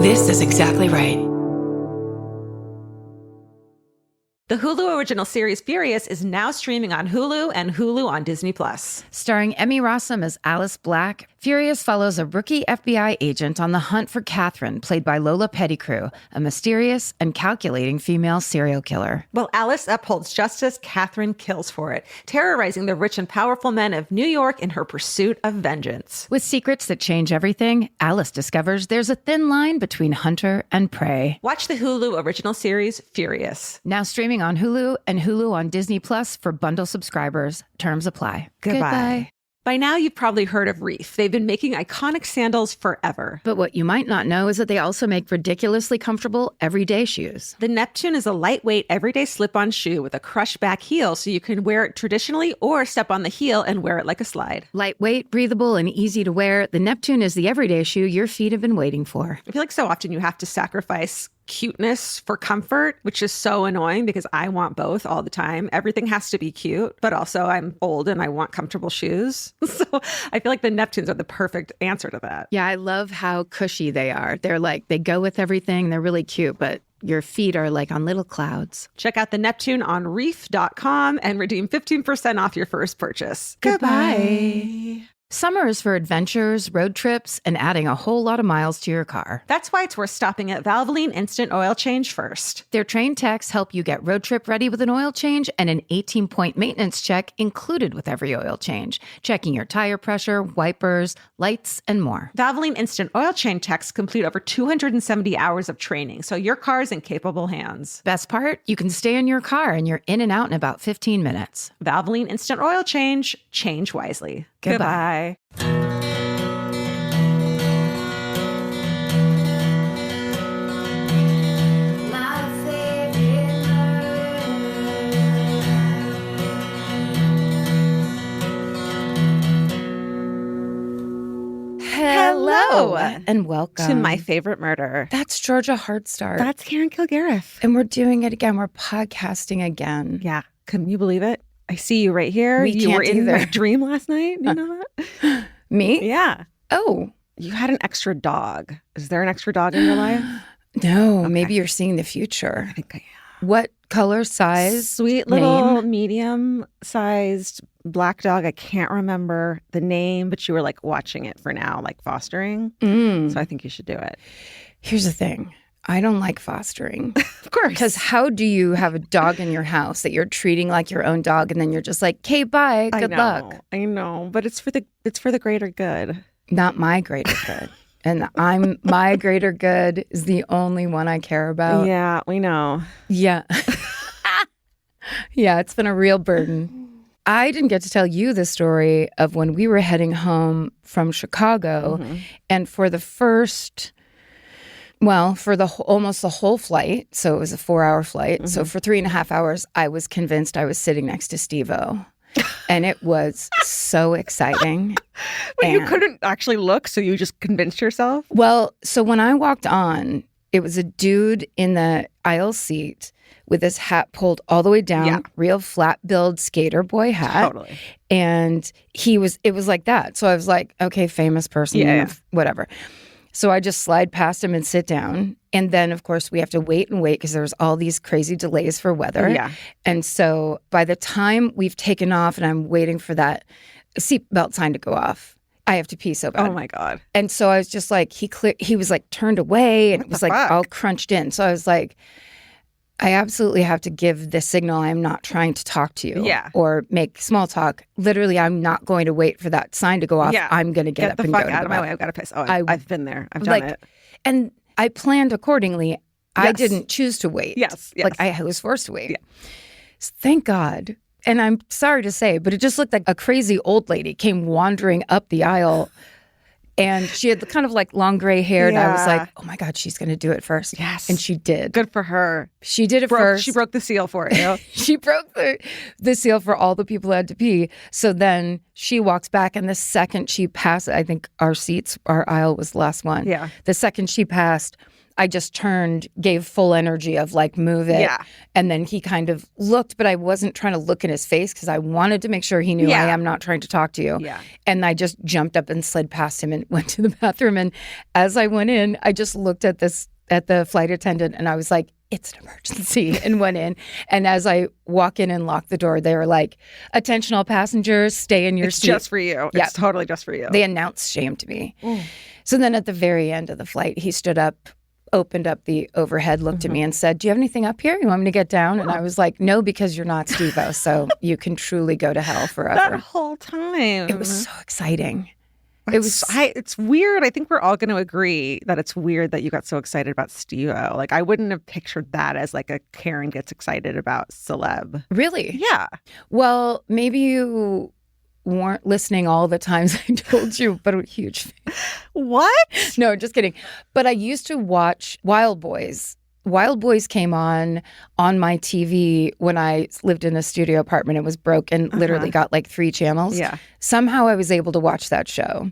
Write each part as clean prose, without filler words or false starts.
This is exactly right. The Hulu original series Furious is now streaming on Hulu and Hulu on Disney+. Starring Emmy Rossum as Alice Black, Furious follows a rookie FBI agent on the hunt for Catherine, played by Lola Pettigrew, a mysterious and calculating female serial killer. While Alice upholds justice, Catherine kills for it, terrorizing the rich and powerful men of New York in her pursuit of vengeance. With secrets that change everything, Alice discovers there's a thin line between hunter and prey. Watch the Hulu original series Furious. Now streaming on Hulu and Hulu on Disney Plus for bundle subscribers. Terms apply. Goodbye. By now, you've probably heard of Reef. They've been making iconic sandals forever. But what you might not know is that they also make ridiculously comfortable everyday shoes. The Neptune is a lightweight, everyday slip-on shoe with a crush-back heel, so you can wear it traditionally or step on the heel and wear it like a slide. Lightweight, breathable, and easy to wear, the Neptune is the everyday shoe your feet have been waiting for. I feel like so often you have to sacrifice cuteness for comfort, which is so annoying because I want both all the time. Everything has to be cute, but also I'm old and I want comfortable shoes. So I feel like the Neptunes are the perfect answer to that. Yeah, I love how cushy they are. They're like, they go with everything. They're really cute, but your feet are like on little clouds. Check out the Neptune on reef.com and redeem 15% off your first purchase. Goodbye. Summer is for adventures, road trips, and adding a whole lot of miles to your car. That's why it's worth stopping at Valvoline Instant Oil Change first. Their trained techs help you get road trip ready with an oil change and an 18-point maintenance check included with every oil change, checking your tire pressure, wipers, lights, and more. Valvoline Instant Oil Change techs complete over 270 hours of training, so your car's in capable hands. Best part? You can stay in your car and you're in and out in about 15 minutes. Valvoline Instant Oil Change. Change wisely. Goodbye. Hello and welcome to My Favorite Murder. That's Georgia Hardstark. That's Karen Kilgariff. And we're doing it again. We're podcasting again. Yeah. Can you believe it? I see you right here. You were in either. my dream last night. You know that? Me? Yeah. Oh. You had an extra dog. Is there an extra dog in your life? No. Okay. Maybe you're seeing the future. I think I am. What color, size, Sweet little name? medium-sized black dog. I can't remember the name, but you were like watching it for now, like fostering. So I think you should do it. Here's the thing. I don't like fostering. Of course. Because how do you have a dog in your house that you're treating like your own dog and then you're just like, okay, bye, good luck. I know, but it's for the greater good. Not my greater good. And my greater good is the only one I care about. Yeah, we know. Yeah. Yeah, it's been a real burden. I didn't get to tell you the story of when we were heading home from Chicago and for the first... Well, for almost the whole flight, so it was a 4-hour flight. So for 3.5 hours, I was convinced I was sitting next to Steve-O. And it was so exciting. Wait, you couldn't actually look, so you just convinced yourself? Well, so when I walked on, it was a dude in the aisle seat with his hat pulled all the way down, real flat-billed skater boy hat. Totally. And it was like that. So I was like, okay, famous person, whatever. So I just slide past him and sit down. And then, of course, we have to wait because there's all these crazy delays for weather. Yeah. And so by the time we've taken off and I'm waiting for that seatbelt sign to go off, I have to pee so bad. Oh, my God. And so I was just like, he was like turned away and it was like all crunched in. So I was like, I absolutely have to give the signal I'm not trying to talk to you or make small talk. Literally, I'm not going to wait for that sign to go off. Yeah. I'm going to get up and go. Get the fuck out of my way. I've got to piss. Oh, I've been there. I've done it. And I planned accordingly. Yes. I didn't choose to wait. Yes. Like I was forced to wait. Yeah. So thank God. And I'm sorry to say, but it just looked like a crazy old lady came wandering up the aisle. And she had kind of like long gray hair. And I was like, oh my God, she's going to do it first. Yes. And she did. Good for her. She did it first. She broke the seal for it. You know? She broke the seal for all the people who had to pee. So then she walks back. And the second she passed, I think our aisle was the last one. Yeah. The second she passed, I just turned, gave full energy of like, move it. Yeah. And then he kind of looked, but I wasn't trying to look in his face because I wanted to make sure he knew I am not trying to talk to you. Yeah. And I just jumped up and slid past him and went to the bathroom. And as I went in, I just looked at the flight attendant and I was like, it's an emergency, and went in. And as I walk in and lock the door, they were like, attention all passengers, stay in your seat. It's just for you. Yeah. It's totally just for you. They announced shame to me. So then at the very end of the flight, he stood up, opened up the overhead, looked at me and said, do you have anything up here? You want me to get down? And I was like, no, because you're not Steve-O, so you can truly go to hell forever. That whole time. It was so exciting. It's weird. I think we're all going to agree that it's weird that you got so excited about Steve-O. Like, I wouldn't have pictured that as like a Karen gets excited about celeb. Really? Yeah. Well, maybe you weren't listening all the times I told you, but a huge fan. What? No, just kidding. But I used to watch Wild Boys. Wild Boys came on my TV when I lived in a studio apartment. It was broke and literally got like 3 channels. Yeah. Somehow I was able to watch that show.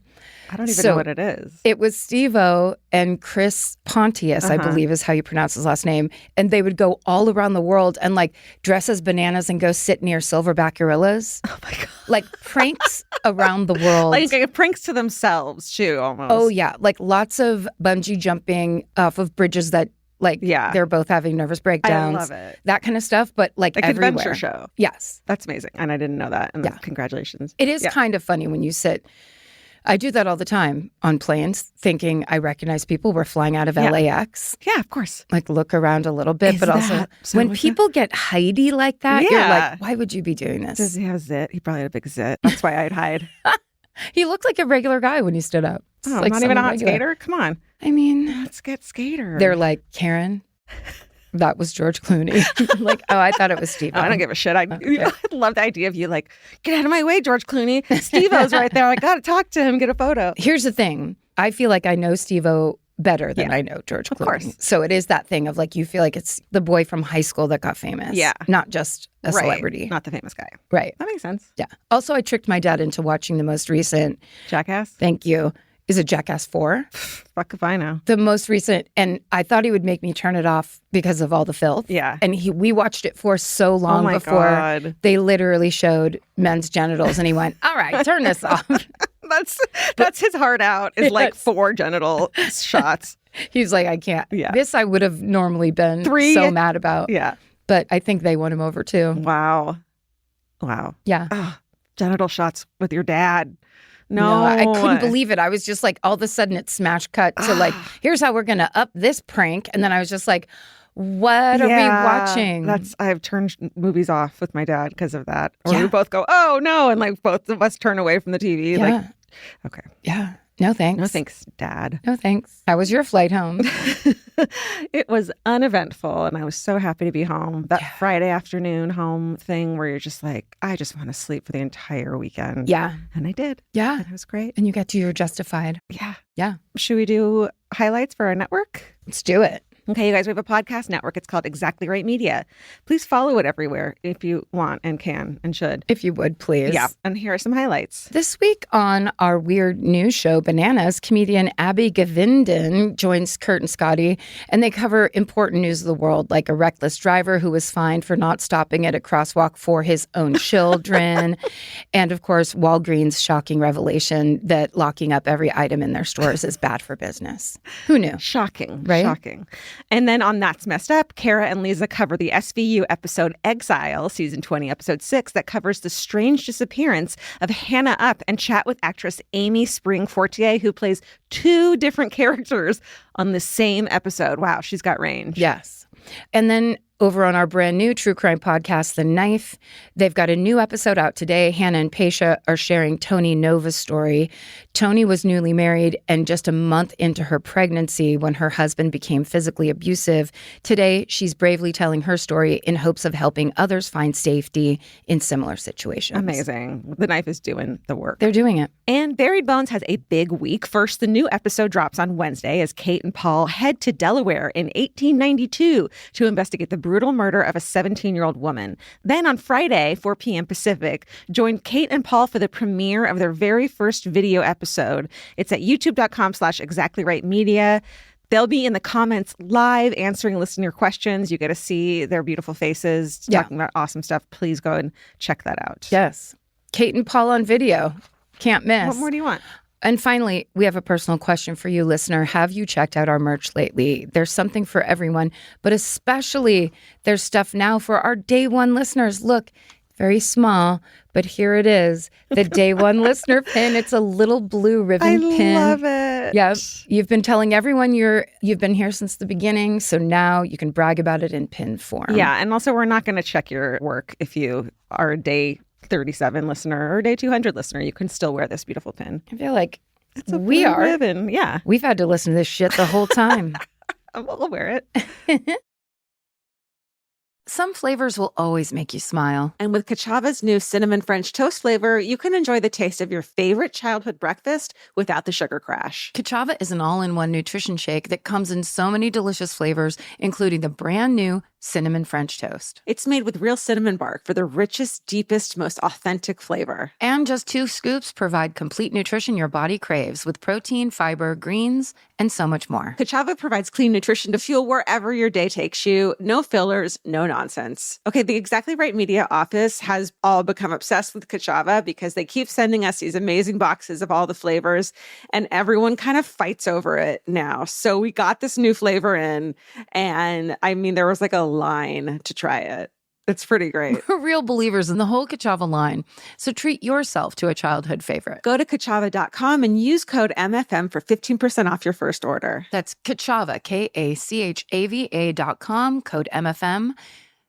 I don't even know what it is. It was Steve-O and Chris Pontius, I believe is how you pronounce his last name. And they would go all around the world and like dress as bananas and go sit near silverback gorillas. Oh my God. Like pranks around the world. Like pranks to themselves too, almost. Oh yeah. Like lots of bungee jumping off of bridges that they're both having nervous breakdowns. I love it. That kind of stuff, but like everywhere. Adventure show. Yes. That's amazing. And I didn't know that. And congratulations. It is kind of funny when you sit. I do that all the time on planes, thinking I recognize people. We're flying out of LAX. Yeah, of course. Like look around a little bit, but also when people get hidey like that, you're like, why would you be doing this? Does he have a zit? He probably had a big zit. That's why I'd hide. He looked like a regular guy when he stood up. Oh, like not even a hot skater? Come on. I mean, let's get skater. They're like, Karen, that was George Clooney. Like, oh, I thought it was Steve-O. I don't give a shit. I love the idea of you like, get out of my way, George Clooney. Steve-O's right there. I got to talk to him, get a photo. Here's the thing. I feel like I know Steve-O better than I know George Clooney. Of course. So it is that thing of like, you feel like it's the boy from high school that got famous. Yeah. Not just a celebrity. Not the famous guy. Right. That makes sense. Yeah. Also, I tricked my dad into watching the most recent Jackass. Thank you. Is it Jackass 4? Fuck if I know. The most recent, and I thought he would make me turn it off because of all the filth. Yeah. And we watched it for so long before they literally showed men's genitals, and he went, all right, turn this off. That's his heart out, is like 4 genital shots. He's like, I can't. Yeah. This I would have normally been 3. So mad about. Yeah. But I think they won him over too. Wow. Yeah. Oh, genital shots with your dad. No, I couldn't believe it. I was just like, all of a sudden it smash cut to like, here's how we're going to up this prank. And then I was just like, what are we watching? I've turned movies off with my dad because of that. Or we both go, oh no. And like both of us turn away from the TV. Yeah. Like, okay. Yeah. No thanks. No thanks, Dad. No thanks. How was your flight home? It was uneventful, and I was so happy to be home. That Friday afternoon home thing where you're just like, I just want to sleep for the entire weekend. Yeah. And I did. Yeah. And it was great. And you were justified. Yeah. Yeah. Should we do highlights for our network? Let's do it. Okay, you guys, we have a podcast network. It's called Exactly Right Media. Please follow it everywhere if you want and can and should. If you would, please. Yeah. And here are some highlights. This week on our weird news show, Bananas, comedian Abby Gavinden joins Kurt and Scotty, and they cover important news of the world, like a reckless driver who was fined for not stopping at a crosswalk for his own children. And, of course, Walgreens' shocking revelation that locking up every item in their stores is bad for business. Who knew? Shocking. Right? Shocking. And then on That's Messed Up, Kara and Lisa cover the SVU episode Exile, season 20, episode 6, that covers the strange disappearance of Hannah Up, and chat with actress Amy Spring Fortier, who plays 2 different characters on the same episode. Wow, she's got range. Yes. And then over on our brand new true crime podcast, The Knife, they've got a new episode out today. Hannah and Paisha are sharing Tony Nova's story. Tony was newly married and just a month into her pregnancy when her husband became physically abusive. Today, she's bravely telling her story in hopes of helping others find safety in similar situations. Amazing. The Knife is doing the work. They're doing it. And Buried Bones has a big week. First, the new episode drops on Wednesday as Kate and Paul head to Delaware in 1892 to investigate the brutal murder of a 17-year-old woman. Then on Friday, 4 p.m. Pacific, join Kate and Paul for the premiere of their very first video episode. It's at youtube.com/exactlyrightmedia. They'll be in the comments live answering listener questions. You get to see their beautiful faces talking about awesome stuff. Please go and check that out. Yes. Kate and Paul on video. Can't miss. What more do you want? And finally, we have a personal question for you, listener. Have you checked out our merch lately? There's something for everyone, but especially there's stuff now for our day one listeners. Look, very small, but here it is. The day one listener pin. It's a little blue ribbon pin. I love it. Yep. You've been telling everyone you've been here since the beginning, so now you can brag about it in pin form. Yeah, and also we're not going to check your work if you are a day 37 listener or day 200 listener. You can still wear this beautiful pin. I feel like it's a blue ribbon. Yeah. We've had to listen to this shit the whole time. We'll wear it. Some flavors will always make you smile. And with Kachava's new cinnamon French toast flavor, you can enjoy the taste of your favorite childhood breakfast without the sugar crash. Kachava is an all-in-one nutrition shake that comes in so many delicious flavors, including the brand new cinnamon French toast. It's made with real cinnamon bark for the richest, deepest, most authentic flavor. And just 2 scoops provide complete nutrition your body craves with protein, fiber, greens, and so much more. Kachava provides clean nutrition to fuel wherever your day takes you. No fillers, no nonsense. Okay, the Exactly Right Media office has all become obsessed with Kachava because they keep sending us these amazing boxes of all the flavors, and everyone kind of fights over it now. So we got this new flavor in, and I mean, there was like a line to try it. It's pretty great. We're real believers in the whole Kachava line, so treat yourself to a childhood favorite. Go to Kachava.com and use code MFM for 15% off your first order. That's Kachava, Kachava.com, code MFM.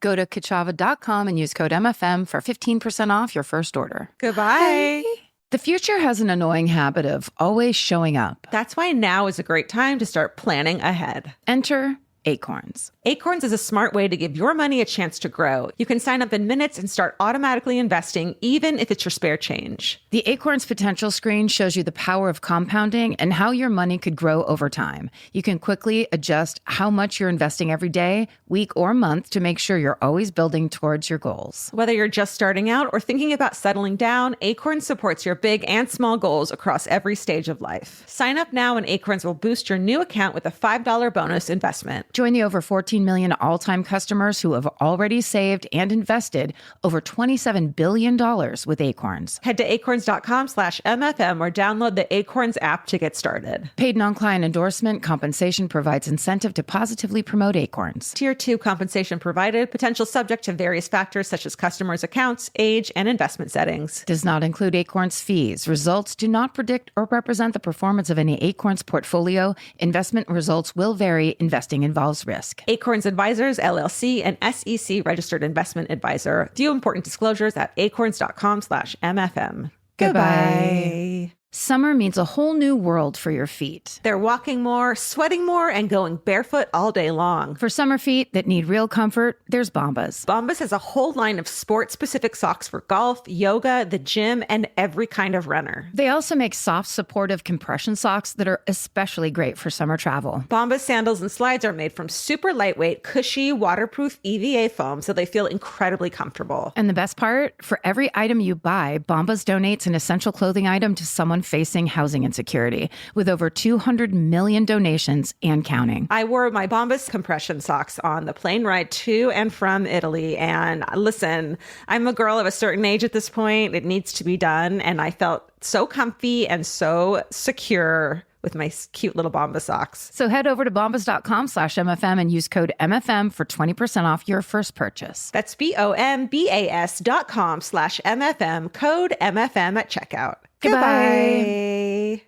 Go to Kachava.com and use code MFM for 15% off your first order. Goodbye. Bye. The future has an annoying habit of always showing up. That's why now is a great time to start planning ahead. Enter Acorns. Acorns is a smart way to give your money a chance to grow. You can sign up in minutes and start automatically investing, even if it's your spare change. The Acorns potential screen shows you the power of compounding and how your money could grow over time. You can quickly adjust how much you're investing every day, week, or month to make sure you're always building towards your goals. Whether you're just starting out or thinking about settling down, Acorns supports your big and small goals across every stage of life. Sign up now and Acorns will boost your new account with a $5 bonus investment. Join the over 14 million all-time customers who have already saved and invested over $27 billion with Acorns. Head to acorns.com/MFM or download the Acorns app to get started. Paid non-client endorsement compensation provides incentive to positively promote Acorns. Tier 2 compensation provided, potential subject to various factors such as customers' accounts, age, and investment settings. Does not include Acorns fees. Results do not predict or represent the performance of any Acorns portfolio. Investment results will vary. Investing involves risk. Acorns Advisors, LLC, an SEC registered investment advisor. View important disclosures at acorns.com/MFM. Goodbye. Summer means a whole new world for your feet. They're walking more, sweating more, and going barefoot all day long. For summer feet that need real comfort, there's Bombas. Bombas has a whole line of sport-specific socks for golf, yoga, the gym, and every kind of runner. They also make soft, supportive compression socks that are especially great for summer travel. Bombas sandals and slides are made from super lightweight, cushy, waterproof EVA foam, so they feel incredibly comfortable. And the best part? For every item you buy, Bombas donates an essential clothing item to someone facing housing insecurity, with over 200 million donations and counting. I wore my Bombas compression socks on the plane ride to and from Italy. And listen, I'm a girl of a certain age at this point. It needs to be done. And I felt so comfy and so secure with my cute little Bombas socks. So head over to bombas.com/MFM and use code MFM for 20% off your first purchase. That's BOMBAS.com/MFM, code MFM at checkout. Goodbye.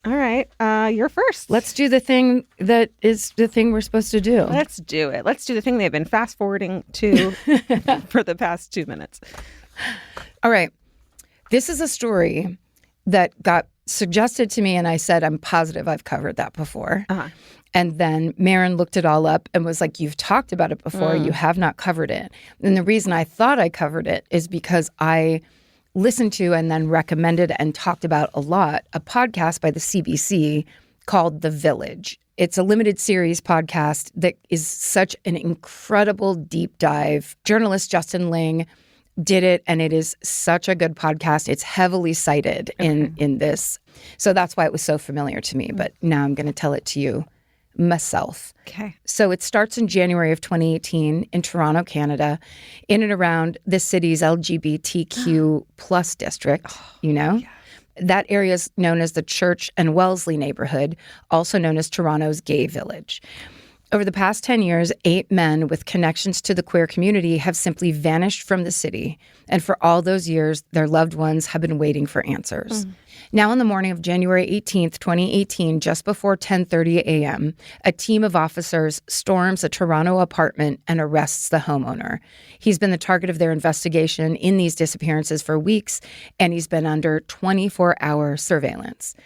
All right, you're first. Let's do the thing that is the thing we're supposed to do. Let's do it. Let's do the thing they've been fast forwarding to for the past 2 minutes. All right. This is a story that got suggested to me, and I said, I'm positive I've covered that before. And then Maren looked it all up and was like, you've talked about it before. You have not covered it. And the reason I thought I covered it is because I listened to and then recommended and talked about a lot a podcast by the CBC called The Village. It's a limited series podcast that is such an incredible deep dive. Journalist Justin Ling did it, and it is such a good podcast. It's heavily cited in this. So that's why it was so familiar to me. But now I'm going to tell it to you myself. Okay. So it starts in January of 2018 in Toronto, Canada, in and around the city's LGBTQ plus district, Yeah. That area is known as the Church and Wellesley neighborhood, also known as Toronto's Gay Village. Over the past 10 years, 8 men with connections to the queer community have simply vanished from the city. And for all those years, their loved ones have been waiting for answers. Now, on the morning of January 18th, 2018, just before 10:30 a.m., a team of officers storms a Toronto apartment and arrests the homeowner. He's been the target of their investigation in these disappearances for weeks, and he's been under 24-hour surveillance.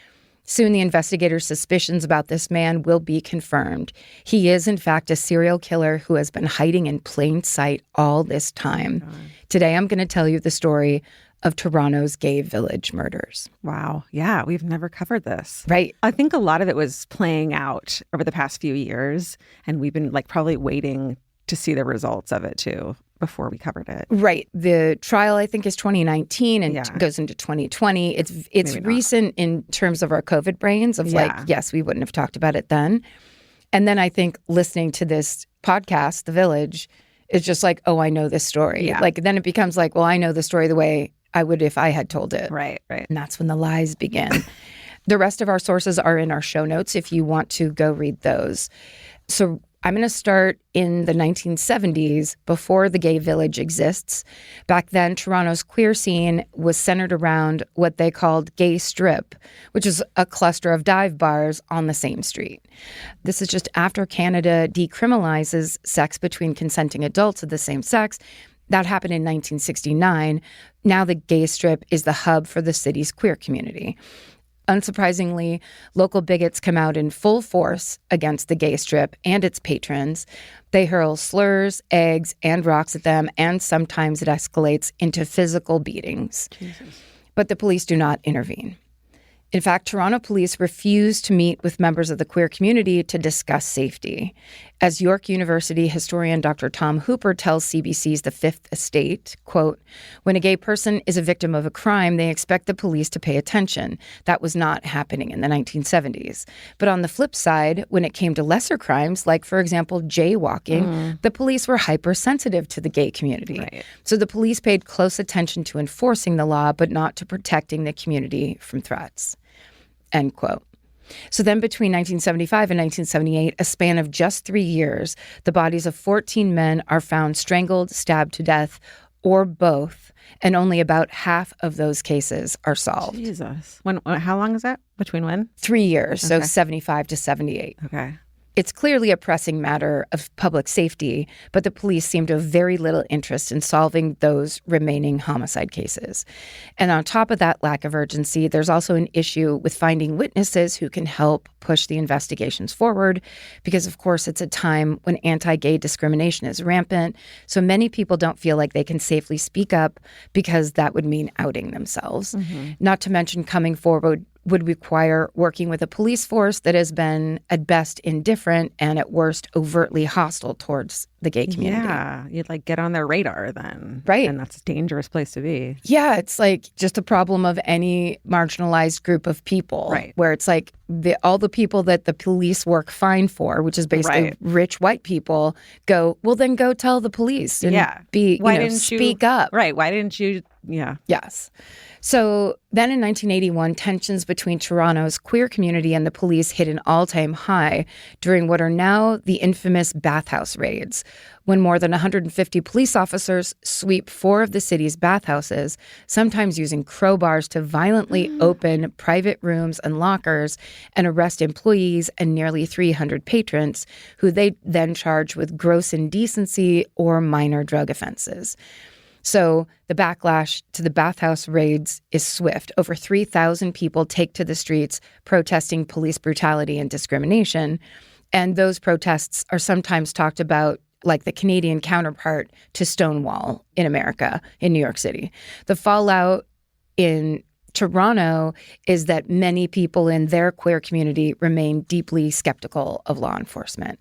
Soon, the investigators' suspicions about this man will be confirmed. He is, in fact, a serial killer who has been hiding in plain sight all this time. Today, I'm going to tell you the story of Toronto's Gay Village murders. Wow. Yeah, we've never covered this. Right. I think a lot of it was playing out over the past few years, and we've been probably waiting to see the results of it too before we covered it. Right. The trial, I think, is 2019 and goes into 2020. It's recent in terms of our COVID brains of yes, we wouldn't have talked about it then. And then I think listening to this podcast, The Village, is just oh, I know this story. Yeah. Then it becomes well, I know the story the way I would if I had told it. Right. And that's when the lies begin. The rest of our sources are in our show notes if you want to go read those. So I'm going to start in the 1970s, before the Gay Village exists. Back then, Toronto's queer scene was centered around what they called Gay Strip, which is a cluster of dive bars on the same street. This is just after Canada decriminalizes sex between consenting adults of the same sex. That happened in 1969. Now the Gay Strip is the hub for the city's queer community. Unsurprisingly, local bigots come out in full force against the Gay Strip and its patrons. They hurl slurs, eggs, and rocks at them, and sometimes it escalates into physical beatings. Jesus. But the police do not intervene. In fact, Toronto police refuse to meet with members of the queer community to discuss safety. As York University historian Dr. Tom Hooper tells CBC's The Fifth Estate, quote, "When a gay person is a victim of a crime, they expect the police to pay attention. That was not happening in the 1970s. But on the flip side, when it came to lesser crimes, like, for example, jaywalking, the police were hypersensitive to the gay community. Right. So the police paid close attention to enforcing the law, but not to protecting the community from threats." End quote. So then between 1975 and 1978, a span of just 3 years, the bodies of 14 men are found strangled, stabbed to death, or both, and only about half of those cases are solved. Jesus. How long is that? Between when? 3 years, so 75 to 78. Okay. It's clearly a pressing matter of public safety, but the police seem to have very little interest in solving those remaining homicide cases. And on top of that lack of urgency, there's also an issue with finding witnesses who can help push the investigations forward, because, of course, it's a time when anti-gay discrimination is rampant, so many people don't feel like they can safely speak up because that would mean outing themselves. Not to mention coming forward would require working with a police force that has been, at best, indifferent and at worst, overtly hostile towards the gay community. Yeah, you'd get on their radar then. Right. And that's a dangerous place to be. Yeah, it's just a problem of any marginalized group of people. Right. Where it's all the people that the police work fine for, which is basically rich white people, go, well, then go tell the police and speak up. Right. Why didn't you? Yeah. Yes. So then in 1981, tensions between Toronto's queer community and the police hit an all-time high during what are now the infamous bathhouse raids, when more than 150 police officers sweep 4 of the city's bathhouses, sometimes using crowbars to violently open private rooms and lockers and arrest employees and nearly 300 patrons, who they then charge with gross indecency or minor drug offenses. So the backlash to the bathhouse raids is swift. Over 3,000 people take to the streets protesting police brutality and discrimination. And those protests are sometimes talked about like the Canadian counterpart to Stonewall in America, in New York City. The fallout in Toronto is that many people in their queer community remain deeply skeptical of law enforcement.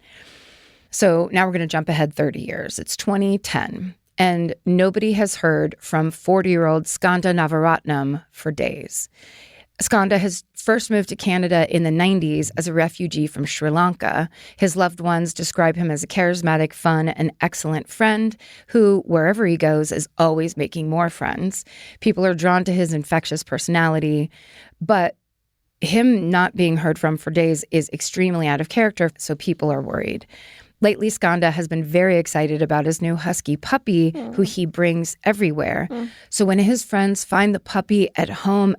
So now we're going to jump ahead 30 years. It's 2010. and nobody has heard from 40-year-old Skanda Navaratnam for days. Skanda has first moved to Canada in the 90s as a refugee from Sri Lanka. His loved ones describe him as a charismatic, fun, and excellent friend who, wherever he goes, is always making more friends. People are drawn to his infectious personality, but him not being heard from for days is extremely out of character, so people are worried. Lately, Skanda has been very excited about his new husky puppy, who he brings everywhere. So when his friends find the puppy at home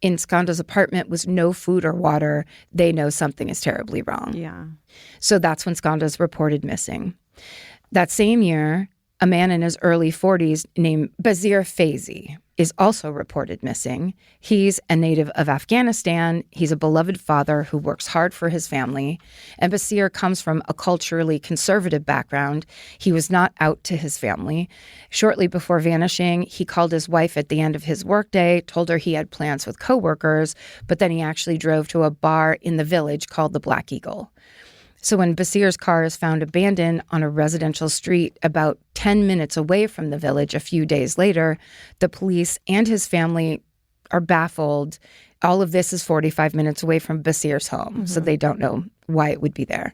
in Skanda's apartment with no food or water, they know something is terribly wrong. Yeah. So that's when Skanda's reported missing. That same year, a man in his early 40s named Basir Faizi is also reported missing. He's a native of Afghanistan. He's a beloved father who works hard for his family. And Basir comes from a culturally conservative background. He was not out to his family. Shortly before vanishing, he called his wife at the end of his workday, told her he had plans with coworkers, but then he actually drove to a bar in the village called the Black Eagle. So when Basir's car is found abandoned on a residential street about 10 minutes away from the village a few days later, the police and his family are baffled. All of this is 45 minutes away from Basir's home, so they don't know why it would be there.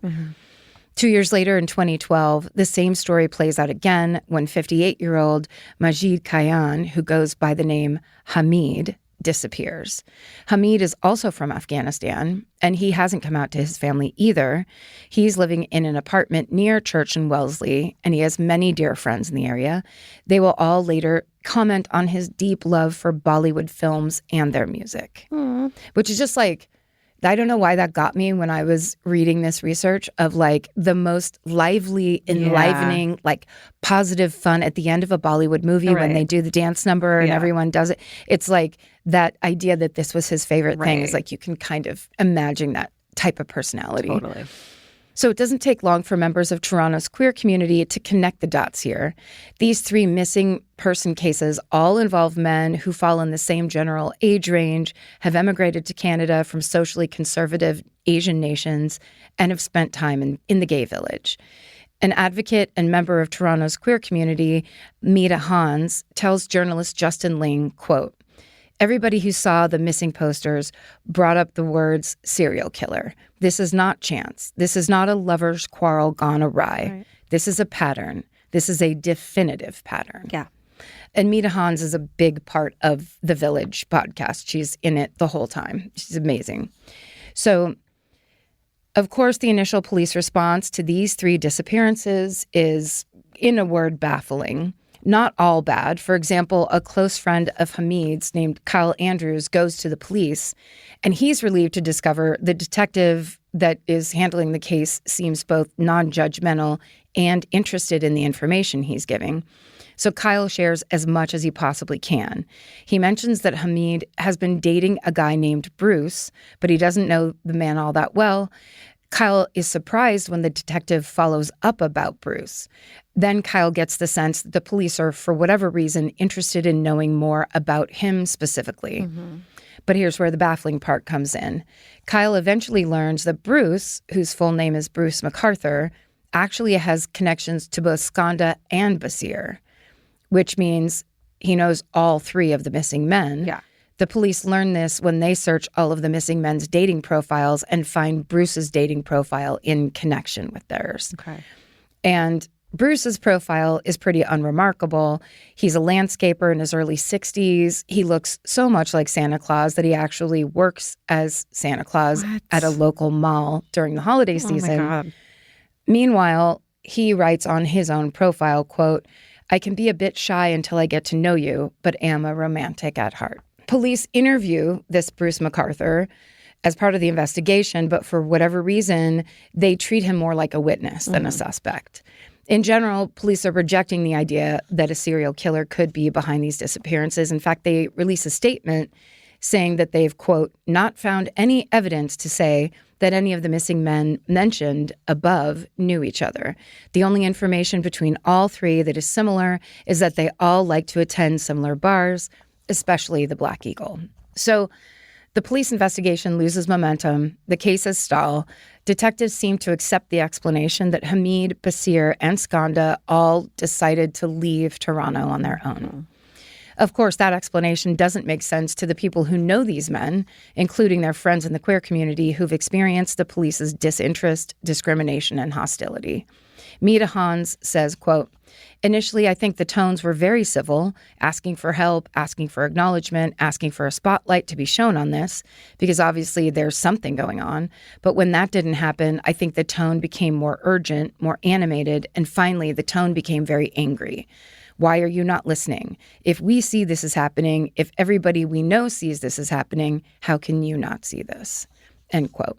2 years later, in 2012, the same story plays out again when 58-year-old Majid Kayan, who goes by the name Hamid, disappears. Hamid is also from Afghanistan, and he hasn't come out to his family either. He's living in an apartment near Church and Wellesley, and he has many dear friends in the area. They will all later comment on his deep love for Bollywood films and their music, which is just like, I don't know why that got me when I was reading this research of like the most lively, enlivening, like positive fun at the end of a Bollywood movie when they do the dance number and everyone does it. It's like that idea that this was his favorite thing is like you can kind of imagine that type of personality. Totally. So it doesn't take long for members of Toronto's queer community to connect the dots here. These 3 missing person cases all involve men who fall in the same general age range, have emigrated to Canada from socially conservative Asian nations, and have spent time in the gay village. An advocate and member of Toronto's queer community, Mita Hans, tells journalist Justin Ling, quote, "Everybody who saw the missing posters brought up the words serial killer. This is not chance. This is not a lover's quarrel gone awry. Right. This is a pattern. This is a definitive pattern." Yeah. And Mita Hans is a big part of the Village podcast. She's in it the whole time. She's amazing. So, of course, the initial police response to these 3 disappearances is, in a word, baffling. Not all bad. For example, a close friend of Hamid's named Kyle Andrews goes to the police, and he's relieved to discover the detective that is handling the case seems both non-judgmental and interested in the information he's giving. So Kyle shares as much as he possibly can. He mentions that Hamid has been dating a guy named Bruce, but he doesn't know the man all that well. Kyle is surprised when the detective follows up about Bruce. Then Kyle gets the sense that the police are, for whatever reason, interested in knowing more about him specifically. But here's where the baffling part comes in. Kyle eventually learns that Bruce, whose full name is Bruce MacArthur, actually has connections to both Skanda and Basir, which means he knows all 3 of the missing men. Yeah. The police learn this when they search all of the missing men's dating profiles and find Bruce's dating profile in connection with theirs. Okay. And Bruce's profile is pretty unremarkable. He's a landscaper in his early 60s. He looks so much like Santa Claus that he actually works as Santa Claus at a local mall during the holiday season. Oh my God. Meanwhile, he writes on his own profile, quote, "I can be a bit shy until I get to know you, but am a romantic at heart." Police interview this Bruce MacArthur as part of the investigation, but for whatever reason, they treat him more like a witness than a suspect. In general, police are rejecting the idea that a serial killer could be behind these disappearances. In fact, they release a statement saying that they've, quote, "not found any evidence to say that any of the missing men mentioned above knew each other. The only information between all 3 that is similar is that they all like to attend similar bars, especially the Black Eagle." So The police investigation loses momentum. The cases stall. Detectives seem to accept the explanation that Hamid, Basir, and Skanda all decided to leave Toronto on their own. Of course, that explanation doesn't make sense to the people who know these men, including their friends in the queer community who've experienced the police's disinterest, discrimination, and hostility. Mita Hans says, quote, "Initially, I think the tones were very civil, asking for help, asking for acknowledgement, asking for a spotlight to be shown on this, because obviously there's something going on. But when that didn't happen, I think the tone became more urgent, more animated, and finally the tone became very angry. Why are you not listening? If we see this is happening, if everybody we know sees this is happening, how can you not see this?" End quote.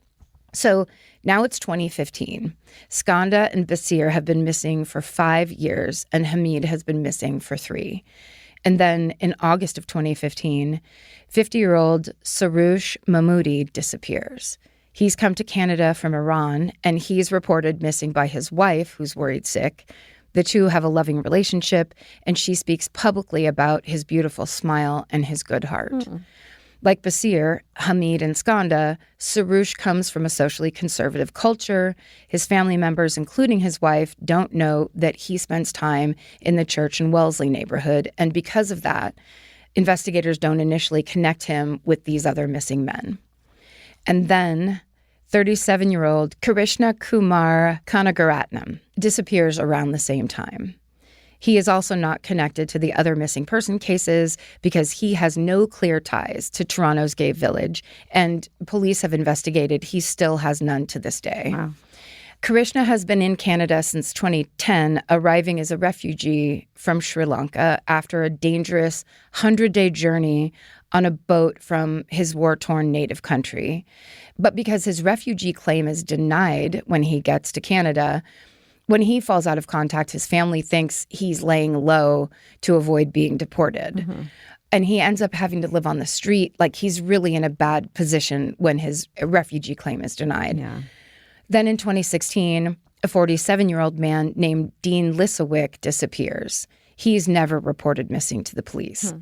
So now it's 2015. Skanda and Basir have been missing for 5 years, and Hamid has been missing for 3. And then in August of 2015, 50-year-old Saroush Mahmoudi disappears. He's come to Canada from Iran, and he's reported missing by his wife, who's worried sick. The two have a loving relationship, and she speaks publicly about his beautiful smile and his good heart. Like Basir, Hamid, and Skanda, Saroush comes from a socially conservative culture. His family members, including his wife, don't know that he spends time in the Church and Wellesley neighborhood, and because of that, investigators don't initially connect him with these other missing men. And then 37-year-old Krishna Kumar Kanagaratnam disappears around the same time. He is also not connected to the other missing person cases because he has no clear ties to Toronto's gay village, and police have investigated. He still has none to this day. Wow. Krishna has been in Canada since 2010, arriving as a refugee from Sri Lanka after a dangerous 100-day journey on a boat from his war-torn native country. But because his refugee claim is denied when he gets to Canada, when he falls out of contact, his family thinks he's laying low to avoid being deported. And he ends up having to live on the street. Like, he's really in a bad position when his refugee claim is denied. Yeah. Then in 2016, a 47-year-old man named Dean Lissawick disappears. He's never reported missing to the police.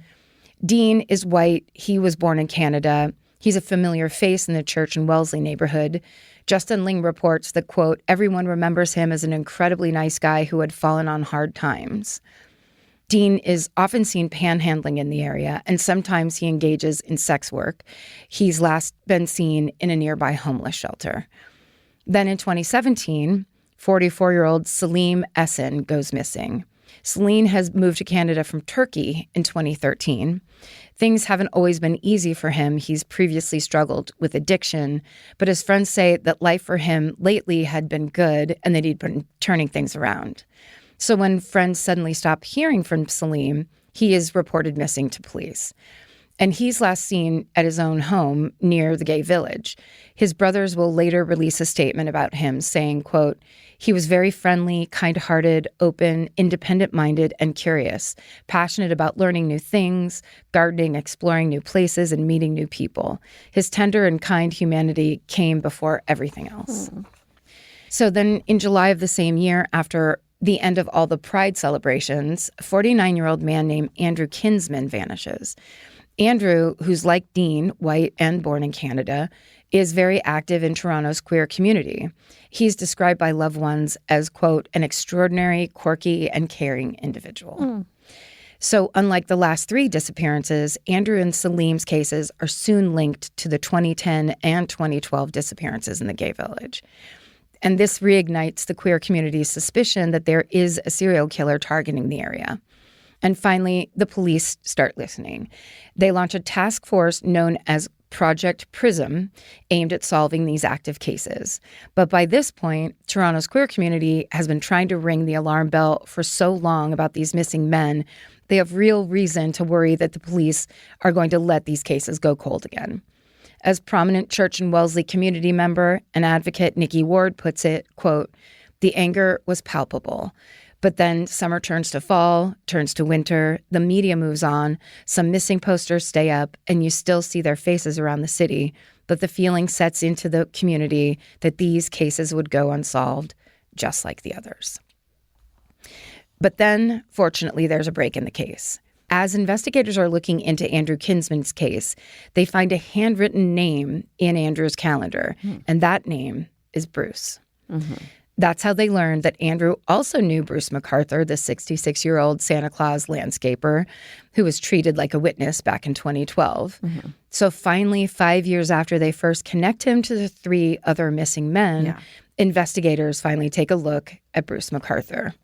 Dean is white. He was born in Canada. He's a familiar face in the Church and Wellesley neighborhood. Justin Ling reports that, quote, "Everyone remembers him as an incredibly nice guy who had fallen on hard times." Dean is often seen panhandling in the area, and sometimes he engages in sex work. He's last been seen in a nearby homeless shelter. Then in 2017, 44-year-old Salim Essen goes missing. Celine has moved to Canada from Turkey in 2013. Things haven't always been easy for him. He's previously struggled with addiction, but his friends say that life for him lately had been good and that he'd been turning things around. So when friends suddenly stop hearing from Salim, he is reported missing to police. And he's last seen at his own home near the gay village. His brothers will later release a statement about him saying, quote, "He was very friendly, kind-hearted, open, independent-minded, and curious, passionate about learning new things, gardening, exploring new places, and meeting new people. His tender and kind humanity came before everything else." So then in July of the same year, after the end of all the Pride celebrations, a 49-year-old man named Andrew Kinsman vanishes. Andrew, who's like Dean, white and born in Canada, is very active in Toronto's queer community. He's described by loved ones as, quote, "an extraordinary, quirky, and caring individual." So unlike the last 3 disappearances, Andrew and Salim's cases are soon linked to the 2010 and 2012 disappearances in the gay village. And this reignites the queer community's suspicion that there is a serial killer targeting the area. And finally, the police start listening. They launch a task force known as Project Prism, aimed at solving these active cases. But by this point, Toronto's queer community has been trying to ring the alarm bell for so long about these missing men, they have real reason to worry that the police are going to let these cases go cold again. As prominent Church and Wellesley community member and advocate Nikki Ward puts it, quote, "The anger was palpable. But then summer turns to fall, turns to winter, the media moves on, some missing posters stay up, and you still see their faces around the city, but the feeling sets into the community that these cases would go unsolved, just like the others." But then, fortunately, there's a break in the case. as investigators are looking into Andrew Kinsman's case, they find a handwritten name in Andrew's calendar, and that name is Bruce. That's how they learned that Andrew also knew Bruce MacArthur, the 66-year-old Santa Claus landscaper who was treated like a witness back in 2012. So finally, 5 years after they first connect him to the 3 other missing men, investigators finally take a look at Bruce MacArthur.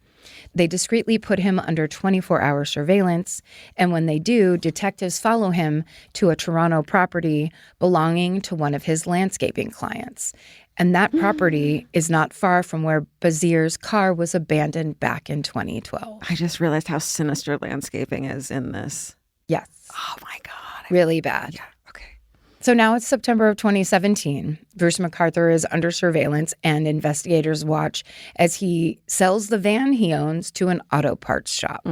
They discreetly put him under 24-hour surveillance, and when they do, detectives follow him to a Toronto property belonging to one of his landscaping clients. And that property is not far from where Bazir's car was abandoned back in 2012. I just realized how sinister landscaping is in this. Yes. Oh, my God. Really bad. Yeah. Okay. So now it's September of 2017. Bruce MacArthur is under surveillance, and investigators watch as he sells the van he owns to an auto parts shop.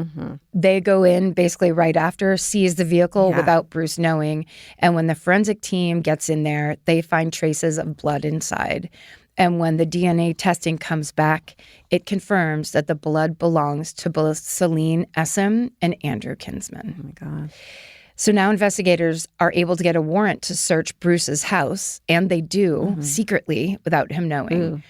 They go in basically right after, seize the vehicle without Bruce knowing. And when the forensic team gets in there, they find traces of blood inside. And when the DNA testing comes back, it confirms that the blood belongs to both Celine Essam and Andrew Kinsman. Oh, my God. So now investigators are able to get a warrant to search Bruce's house, and they do secretly without him knowing.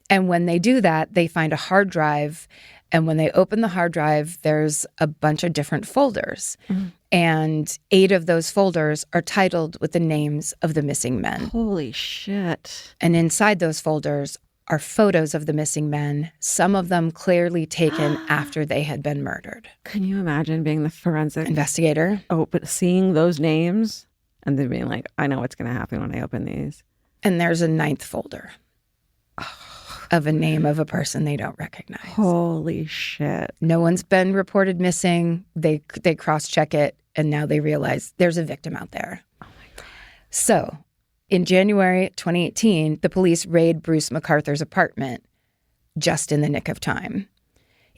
And when they do that, they find a hard drive. And when they open the hard drive, there's a bunch of different folders. And 8 of those folders are titled with the names of the missing men. Holy shit. And inside those folders are photos of the missing men, some of them clearly taken after they had been murdered. Can you imagine being the forensic investigator? Oh, but seeing those names and then being like, I know what's going to happen when I open these. And there's a 9th folder of a name of a person they don't recognize. Holy shit. No one's been reported missing. They cross-check it, and now they realize there's a victim out there. Oh, my God. So in January 2018, the police raid Bruce MacArthur's apartment just in the nick of time.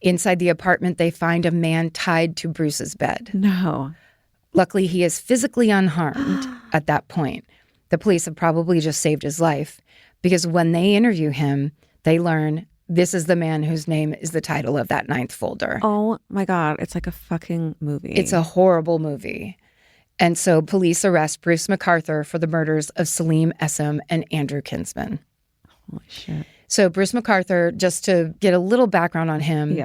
Inside the apartment, they find a man tied to Bruce's bed. No. Luckily, he is physically unharmed at that point. The police have probably just saved his life because when they interview him, they learn this is the man whose name is the title of that 9th folder. Oh, my God. It's like a fucking movie. It's a horrible movie. And so police arrest Bruce MacArthur for the murders of Celine Essam and Andrew Kinsman. Holy shit. So Bruce MacArthur, just to get a little background on him,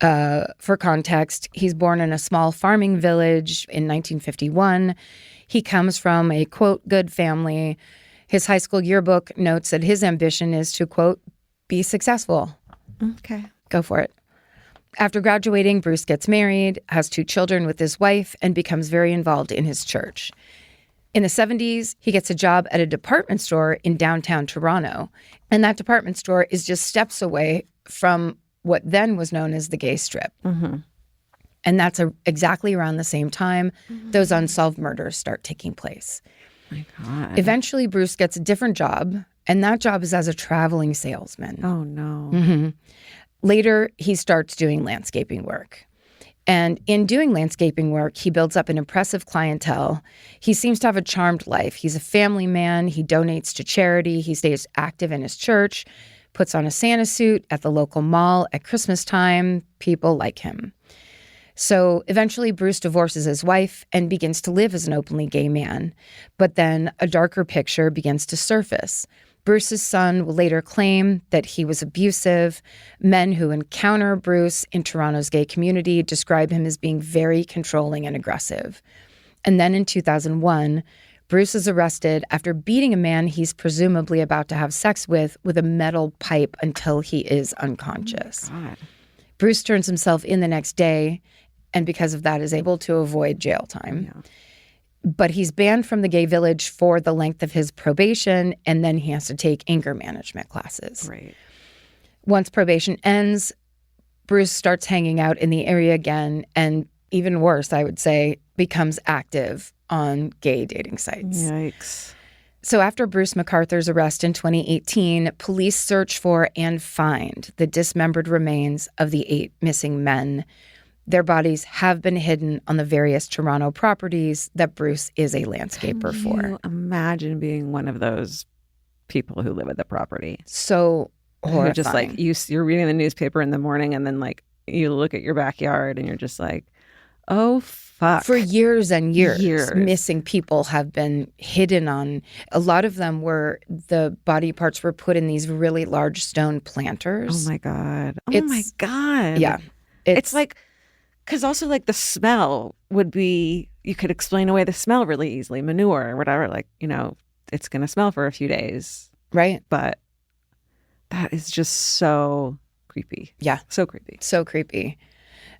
for context, he's born in a small farming village in 1951. He comes from a, quote, good family. His high school yearbook notes that his ambition is to, quote, be successful. Okay. Go for it. After graduating, Bruce gets married, has 2 children with his wife, and becomes very involved in his church. In the 70s, he gets a job at a department store in downtown Toronto. And that department store is just steps away from what then was known as the Gay Strip. And that's exactly around the same time those unsolved murders start taking place. My God. Eventually, Bruce gets a different job, and that job is as a traveling salesman. Oh, no. Later, he starts doing landscaping work. And in doing landscaping work, he builds up an impressive clientele. He seems to have a charmed life. He's a family man. He donates to charity. He stays active in his church, puts on a Santa suit at the local mall at Christmas time. People like him. So eventually, Bruce divorces his wife and begins to live as an openly gay man. But then a darker picture begins to surface. Bruce's son will later claim that he was abusive. Men who encounter Bruce in Toronto's gay community describe him as being very controlling and aggressive. And then in 2001, Bruce is arrested after beating a man he's presumably about to have sex with a metal pipe until he is unconscious. Oh, God. Bruce turns himself in the next day, and because of that is able to avoid jail time. Yeah. But he's banned from the gay village for the length of his probation, and then he has to take anger management classes. Right. Once probation ends, Bruce starts hanging out in the area again, and even worse, I would say, becomes active on gay dating sites. Yikes. So after Bruce MacArthur's arrest in 2018, police search for and find the dismembered remains of the 8 missing men. Their bodies have been hidden on the various Toronto properties that Bruce is a landscaper for. Can you imagine being one of those people who live at the property? So horrifying. You're just like, you're reading the newspaper in the morning and then like you look at your backyard and you're just like, Oh, fuck. For years and years, Years. missing people have been hidden on. A lot of them were, the body parts were put in these really large stone planters. Oh my God. Oh my God. Yeah. It's like, because also like the smell would be, you could explain away the smell really easily, manure or whatever, like, you know, it's going to smell for a few days. Right. But that is just so creepy. Yeah. So creepy. So creepy.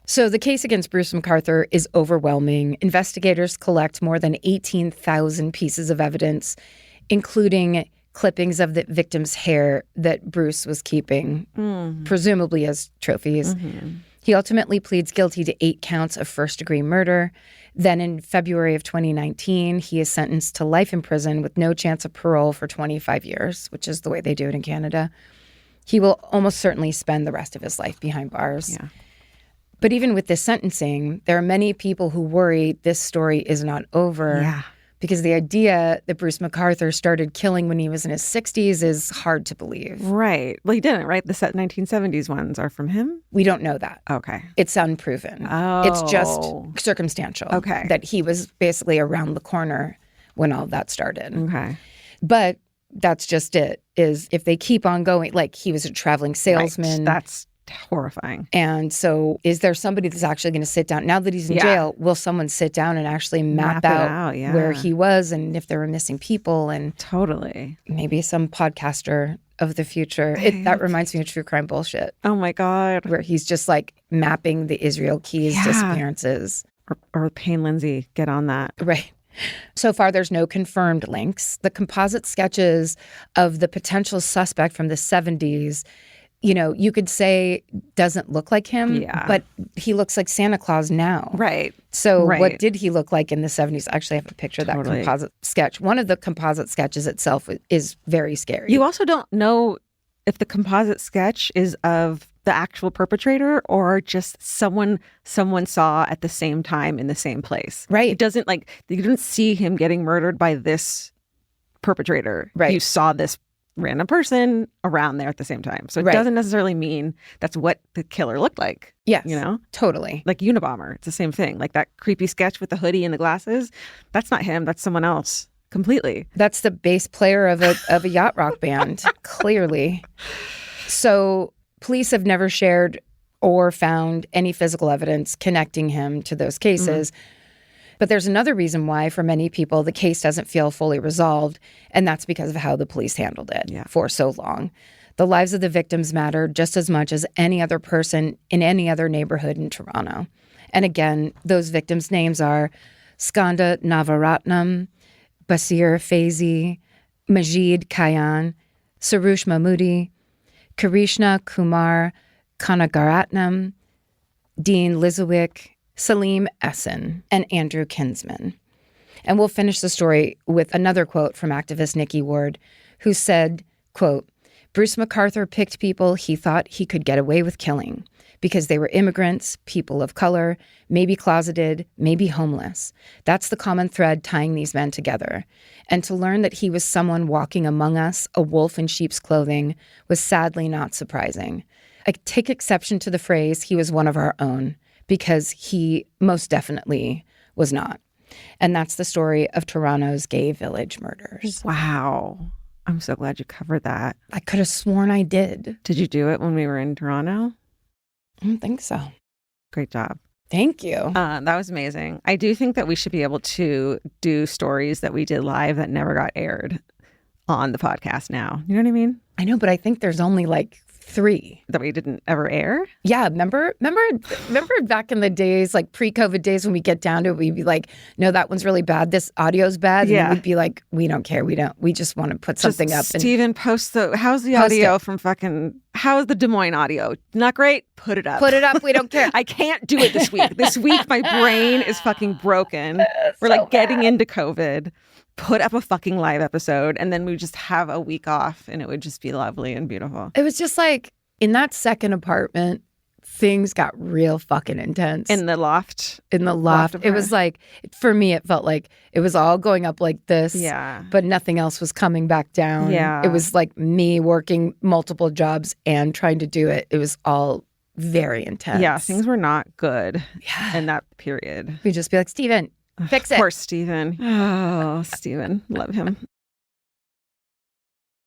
So the case against Bruce McArthur is overwhelming. Investigators collect more than 18,000 pieces of evidence, including clippings of the victim's hair that Bruce was keeping, presumably as trophies. He ultimately pleads guilty to 8 counts of first-degree murder. Then in February of 2019, he is sentenced to life in prison with no chance of parole for 25 years, which is the way they do it in Canada. He will almost certainly spend the rest of his life behind bars. Yeah. But even with this sentencing, there are many people who worry this story is not over. Yeah. Because the idea that Bruce McArthur started killing when he was in his 60s is hard to believe. Right. Well, he didn't, right? The 1970s ones are from him? We don't know that. Okay. It's unproven. Oh. It's just circumstantial. Okay. That he was basically around the corner when all that started. Okay. But that's just it, is if they keep on going, like he was a traveling salesman. Right. That's horrifying. And so is there somebody that's actually going to sit down? Now that he's in jail, will someone sit down and actually map out where he was and if there were missing people? And totally. Maybe some podcaster of the future. That reminds me of True Crime Bullshit. Oh my God. Where he's just like mapping the Israel Keys disappearances. Or Payne Lindsay, get on that. Right. So far, there's no confirmed links. The composite sketches of the potential suspect from the 70s, you know, you could say doesn't look like him, but he looks like Santa Claus now. Right. So what did he look like in the 70s? I actually have a picture of that Totally. composite sketch. One of the composite sketches itself is very scary. You also don't know if the composite sketch is of the actual perpetrator or just someone saw at the same time in the same place. Right. It doesn't like, you didn't see him getting murdered by this perpetrator. Right. You saw this random person around there at the same time. So it doesn't necessarily mean that's what the killer looked like. Yes. You know? Totally. Like Unabomber. It's the same thing. Like that creepy sketch with the hoodie and the glasses. That's not him. That's someone else. Completely. That's the bass player of a yacht rock band, clearly. So police have never shared or found any physical evidence connecting him to those cases. But there's another reason why, for many people, the case doesn't feel fully resolved, and that's because of how the police handled it for so long. The lives of the victims matter just as much as any other person in any other neighborhood in Toronto. And again, those victims' names are Skanda Navaratnam, Basir Faizi, Majid Kayan, Sarush Mahmoodi, Karishna Kumar Kanagaratnam, Dean Lizowick, Salim Essen, and Andrew Kinsman. And we'll finish the story with another quote from activist Nikki Ward, who said, quote, Bruce McArthur picked people he thought he could get away with killing because they were immigrants, people of color, maybe closeted, maybe homeless. That's the common thread tying these men together. And to learn that he was someone walking among us, a wolf in sheep's clothing, was sadly not surprising. I take exception to the phrase, he was one of our own, because he most definitely was not. And that's the story of Toronto's gay village murders. Wow. I'm so glad you covered that. I could have sworn I did. Did you do it when we were in Toronto? I don't think so. Great job. Thank you. That was amazing. I do think that we should be able to do stories that we did live that never got aired on the podcast now. You know what I mean? I know, but I think there's only like 3 that we didn't ever air. Yeah, remember back in the days, like pre-COVID days, when we get down to it, we'd be like, no, that one's really bad. This audio's bad. And we'd be like, we don't care. We just want to put something up. Steven, how's the audio from how's the Des Moines audio? Not great? Put it up. Put it up. We don't care. I can't do it this week. This week, my brain is fucking broken. We're like getting into COVID. Put up a fucking live episode, and then we just have a week off, and it would just be lovely and beautiful. It was just like, in that second apartment, things got real fucking intense. In the loft? In the loft. It was like, for me, it felt like it was all going up like this. Yeah. But nothing else was coming back down. Yeah. It was like me working multiple jobs and trying to do it. It was all very intense. Yeah, things were not good in that period. We'd just be like, Steven, fix it. Poor Steven. Oh, Steven. Love him.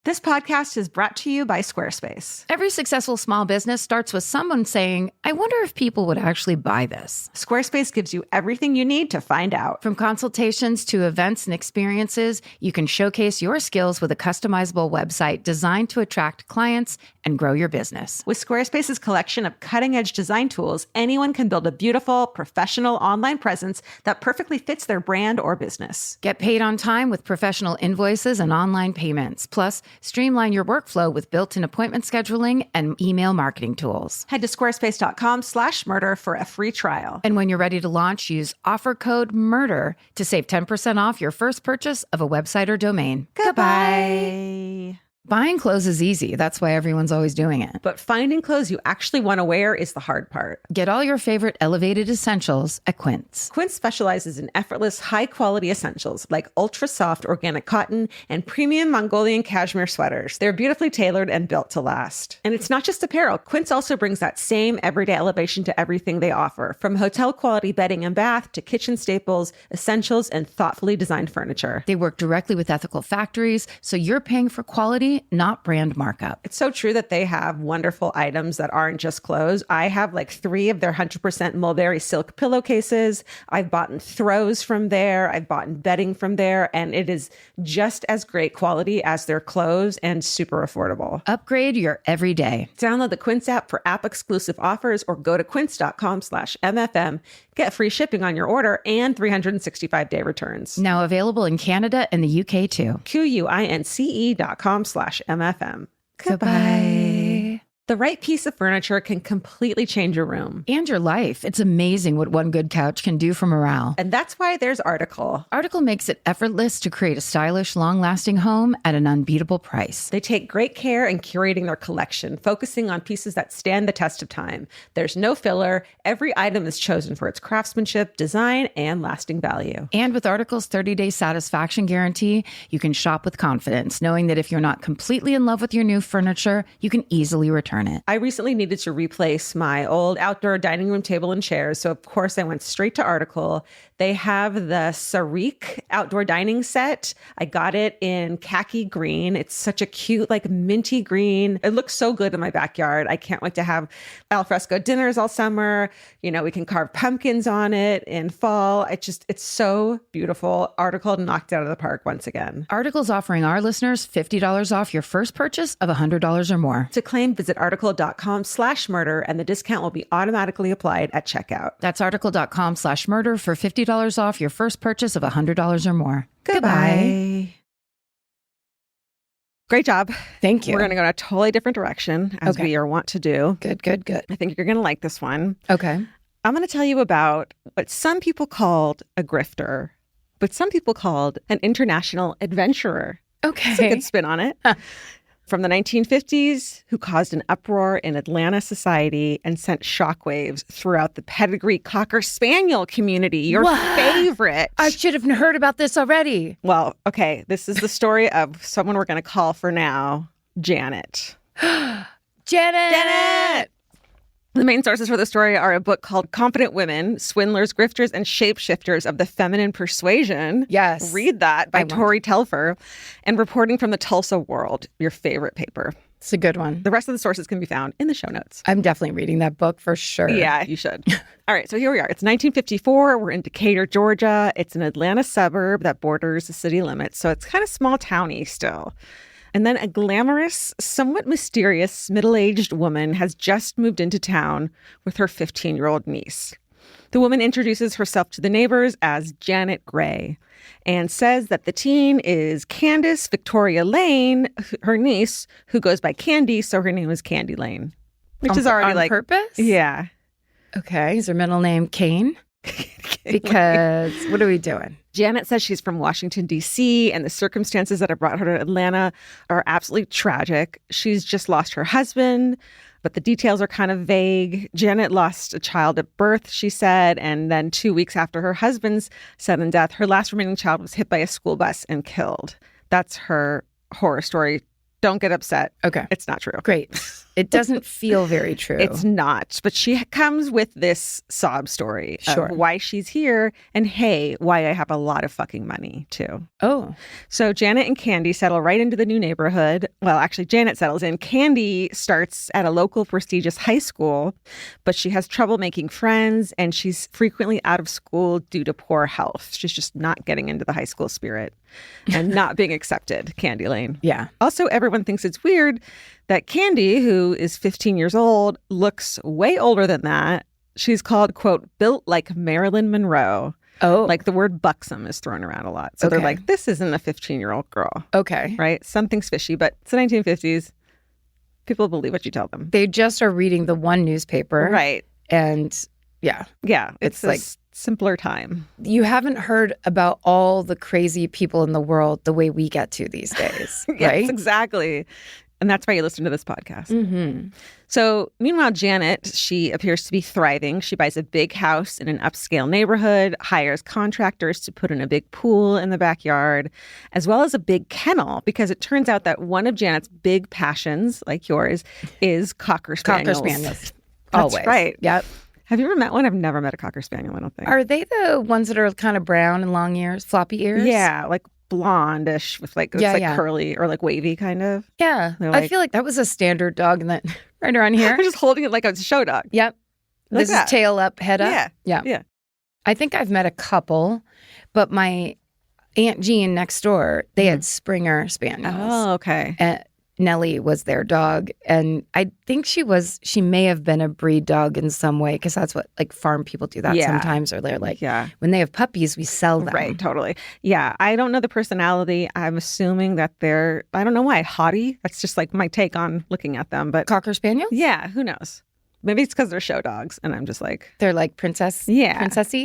This podcast is brought to you by Squarespace. Every successful small business starts with someone saying, I wonder if people would actually buy this. Squarespace gives you everything you need to find out. From consultations to events and experiences, you can showcase your skills with a customizable website designed to attract clients and grow your business. With Squarespace's collection of cutting-edge design tools, anyone can build a beautiful, professional online presence that perfectly fits their brand or business. Get paid on time with professional invoices and online payments. Plus, streamline your workflow with built-in appointment scheduling and email marketing tools. Head to squarespace.com/murder for a free trial. And when you're ready to launch, use offer code MURDER to save 10% off your first purchase of a website or domain. Goodbye. Buying clothes is easy. That's why everyone's always doing it. But finding clothes you actually want to wear is the hard part. Get all your favorite elevated essentials at Quince. Quince specializes in effortless, high-quality essentials like ultra-soft organic cotton and premium Mongolian cashmere sweaters. They're beautifully tailored and built to last. And it's not just apparel. Quince also brings that same everyday elevation to everything they offer, from hotel-quality bedding and bath to kitchen staples, essentials, and thoughtfully designed furniture. They work directly with ethical factories, so you're paying for quality, not brand markup. It's so true that they have wonderful items that aren't just clothes. I have like 3 of their 100% mulberry silk pillowcases. I've bought throws from there. I've bought bedding from there. And it is just as great quality as their clothes and super affordable. Upgrade your everyday. Download the Quince app for app-exclusive offers or go to quince.com/MFM. Get free shipping on your order and 365-day returns. Now available in Canada and the UK too. QUINCE.com/MFM. Goodbye. The right piece of furniture can completely change your room. And your life. It's amazing what one good couch can do for morale. And that's why there's Article. Article makes it effortless to create a stylish, long-lasting home at an unbeatable price. They take great care in curating their collection, focusing on pieces that stand the test of time. There's no filler. Every item is chosen for its craftsmanship, design, and lasting value. And with Article's 30-day satisfaction guarantee, you can shop with confidence, knowing that if you're not completely in love with your new furniture, you can easily return it. I recently needed to replace my old outdoor dining room table and chairs, so of course I went straight to Article. They have the Sarik outdoor dining set. I got it in khaki green. It's such a cute, like minty green. It looks so good in my backyard. I can't wait to have alfresco dinners all summer. You know, we can carve pumpkins on it in fall. It's so beautiful. Article knocked it out of the park once again. Article's offering our listeners $50 off your first purchase of $100 or more. To claim, visit article.com/murder and the discount will be automatically applied at checkout. That's article.com/murder for $50 off your first purchase of $100 or more. Goodbye. Great job. Thank you. We're going to go in a totally different direction as we are wont to do. Good. I think you're going to like this one. Okay. I'm going to tell you about what some people called a grifter, but some people called an international adventurer. Okay. It's a good spin on it. From the 1950s, who caused an uproar in Atlanta society and sent shockwaves throughout the pedigree Cocker Spaniel community, your favorite. I should have heard about this already. Well, okay, this is the story of someone we're going to call for now, Janet. Janet! The main sources for the story are a book called Confident Women, Swindlers, Grifters, and Shapeshifters of the Feminine Persuasion. Yes. Read that by Tori Telfer. And Reporting from the Tulsa World, your favorite paper. It's a good one. The rest of the sources can be found in the show notes. I'm definitely reading that book for sure. Yeah, you should. All right, so here we are. It's 1954. We're in Decatur, Georgia. It's an Atlanta suburb that borders the city limits, so it's kind of small towny still. And then a glamorous, somewhat mysterious middle-aged woman has just moved into town with her 15-year-old niece. The woman introduces herself to the neighbors as Janet Gray and says that the teen is Candace Victoria Lane, her niece, who goes by Candy, so her name is Candy Lane. Which is already on purpose? Yeah. Okay. Is her middle name Kane? Because what are we doing? Janet says she's from Washington, D.C., and the circumstances that have brought her to Atlanta are absolutely tragic. She's just lost her husband, but the details are kind of vague. Janet lost a child at birth, she said, and then 2 weeks after her husband's sudden death, her last remaining child was hit by a school bus and killed. That's her horror story. Don't get upset. Okay. It's not true. Great. It doesn't feel very true. It's not. But she comes with this sob story Sure. of why she's here and, hey, why I have a lot of fucking money, too. Oh. So Janet and Candy settle right into the new neighborhood. Well, actually, Janet settles in. Candy starts at a local prestigious high school, but she has trouble making friends, and she's frequently out of school due to poor health. She's just not getting into the high school spirit and not being accepted, Candy Lane. Yeah. Also, everyone thinks it's weird that Candy, who is 15 years old, looks way older than that. She's called, quote, built like Marilyn Monroe. Oh. Like the word buxom is thrown around a lot. So they're like, this isn't a 15-year-old girl. Okay. Right? Something's fishy, but it's the 1950s. People believe what you tell them. They just are reading the one newspaper. Right. And yeah. Yeah. It's like simpler time. You haven't heard about all the crazy people in the world the way we get to these days, Yes, right? Exactly. And that's why you listen to this podcast. Mm-hmm. So meanwhile, Janet, she appears to be thriving. She buys a big house in an upscale neighborhood, hires contractors to put in a big pool in the backyard, as well as a big kennel, because it turns out that one of Janet's big passions, like yours, is Cocker Spaniels. Cocker Spaniels. That's Always. right. Yep. Have you ever met one? I've never met a Cocker Spaniel, I don't think. Are they the ones that are kind of brown and long ears, floppy ears? Yeah, like blondish with like, it's curly or like wavy kind of. Yeah. Like, I feel like that was a standard dog and that right around here. I'm just holding it like a show dog. Yep. Like this that. is tail up, head up. Yeah. Yeah. Yeah. I think I've met a couple, but my Aunt Jean next door, they had Springer Spaniels. Oh, okay. And Nellie was their dog. And I think she may have been a breed dog in some way, because that's what like farm people do that sometimes. Or they're like, when they have puppies, we sell them. Right, totally. Yeah, I don't know the personality. I'm assuming that they're, I don't know why, haughty. That's just like my take on looking at them. But Cocker Spaniels? Yeah, who knows? Maybe it's because they're show dogs. And I'm just like. They're like princessy?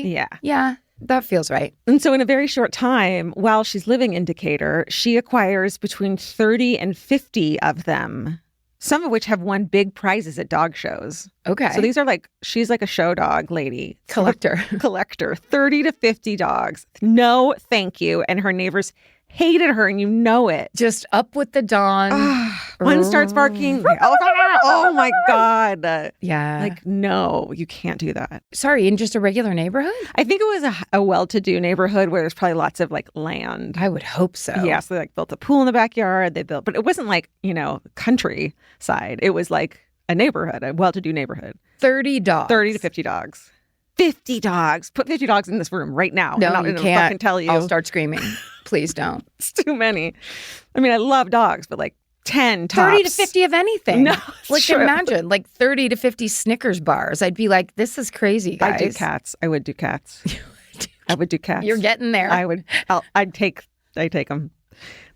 Yeah. Yeah. That feels right. And so in a very short time, while she's living in Decatur, she acquires between 30 and 50 of them, some of which have won big prizes at dog shows. Okay. So these are like, she's like a show dog lady. Collector. 30 to 50 dogs. No, thank you. And her neighbors hated her, and you know it. Just up with the dawn. One starts barking. Oh my God. Yeah. Like, no, you can't do that. Sorry, in just a regular neighborhood? I think it was a well-to-do neighborhood where there's probably lots of like land. I would hope so. Yeah, so they like built a pool in the backyard. But it wasn't like, countryside. It was like a neighborhood, a well-to-do neighborhood. 30 dogs. 30 to 50 dogs. 50 dogs. Put 50 dogs in this room right now. No, I'm you not can't. fucking tell you. I'll start screaming. Please don't. It's too many. I mean, I love dogs, but like 10 tops. 30 to 50 of anything. No, like true. Imagine like 30 to 50 Snickers bars. I'd be like, this is crazy, guys. I do cats. I would do cats. I would do cats. You're getting there. I'd take them.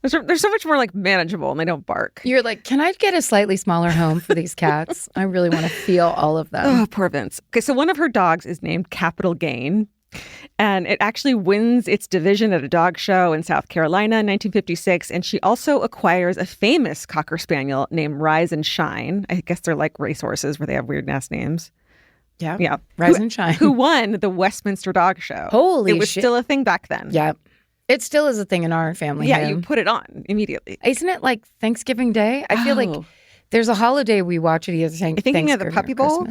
They're so much more like manageable and they don't bark. You're like, can I get a slightly smaller home for these cats? I really want to feel all of them. Oh, poor Vince. Okay, so one of her dogs is named Capital Gain. And it actually wins its division at a dog show in South Carolina in 1956. And she also acquires a famous Cocker Spaniel named Rise and Shine. I guess they're like racehorses where they have weird-ass names. Yeah. Yeah. Rise and Shine. Who won the Westminster Dog Show. Holy shit. It was still a thing back then. Yeah. It still is a thing in our family. Yeah, you put it on immediately. Isn't it like Thanksgiving Day? I feel like there's a holiday we watch it either thinking of the Puppy Bowl?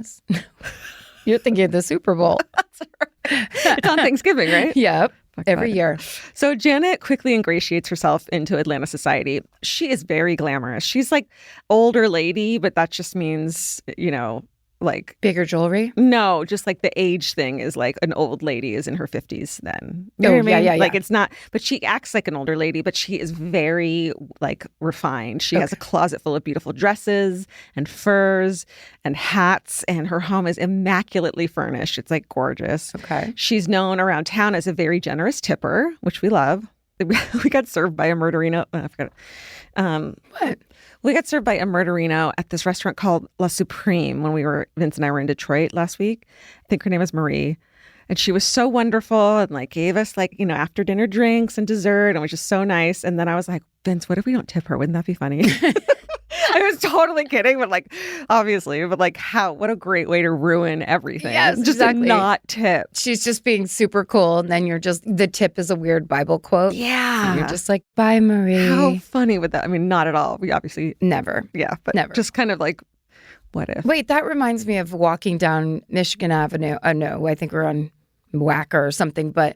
You're thinking of the Super Bowl. That's right. It's on Thanksgiving, right? Yep. Every year. So Janet quickly ingratiates herself into Atlanta society. She is very glamorous. She's like older lady, but that just means, like bigger jewelry? No, just like the age thing is like an old lady is in her 50s then. You know what I mean? Yeah. Like it's not, but she acts like an older lady, but she is very like refined. She has a closet full of beautiful dresses and furs and hats, and her home is immaculately furnished. It's like gorgeous. Okay. She's known around town as a very generous tipper, which we love. We got served by a murderino. I forgot. What? We got served by a murderino at this restaurant called La Supreme when Vince and I were in Detroit last week. I think her name is Marie. And she was so wonderful and like gave us like, after dinner drinks and dessert and was just so nice. And then I was like, Vince, what if we don't tip her? Wouldn't that be funny? I was totally kidding, but like, obviously, but like what a great way to ruin everything. Yes, just exactly. To not tip. She's just being super cool. And then the tip is a weird Bible quote. Yeah. And you're just like, bye, Marie. How funny would that? I mean, not at all. We obviously. Never. Yeah. But never. Just kind of like What if? Wait, that reminds me of walking down Michigan Avenue. No, I think we're on Wacker or something. But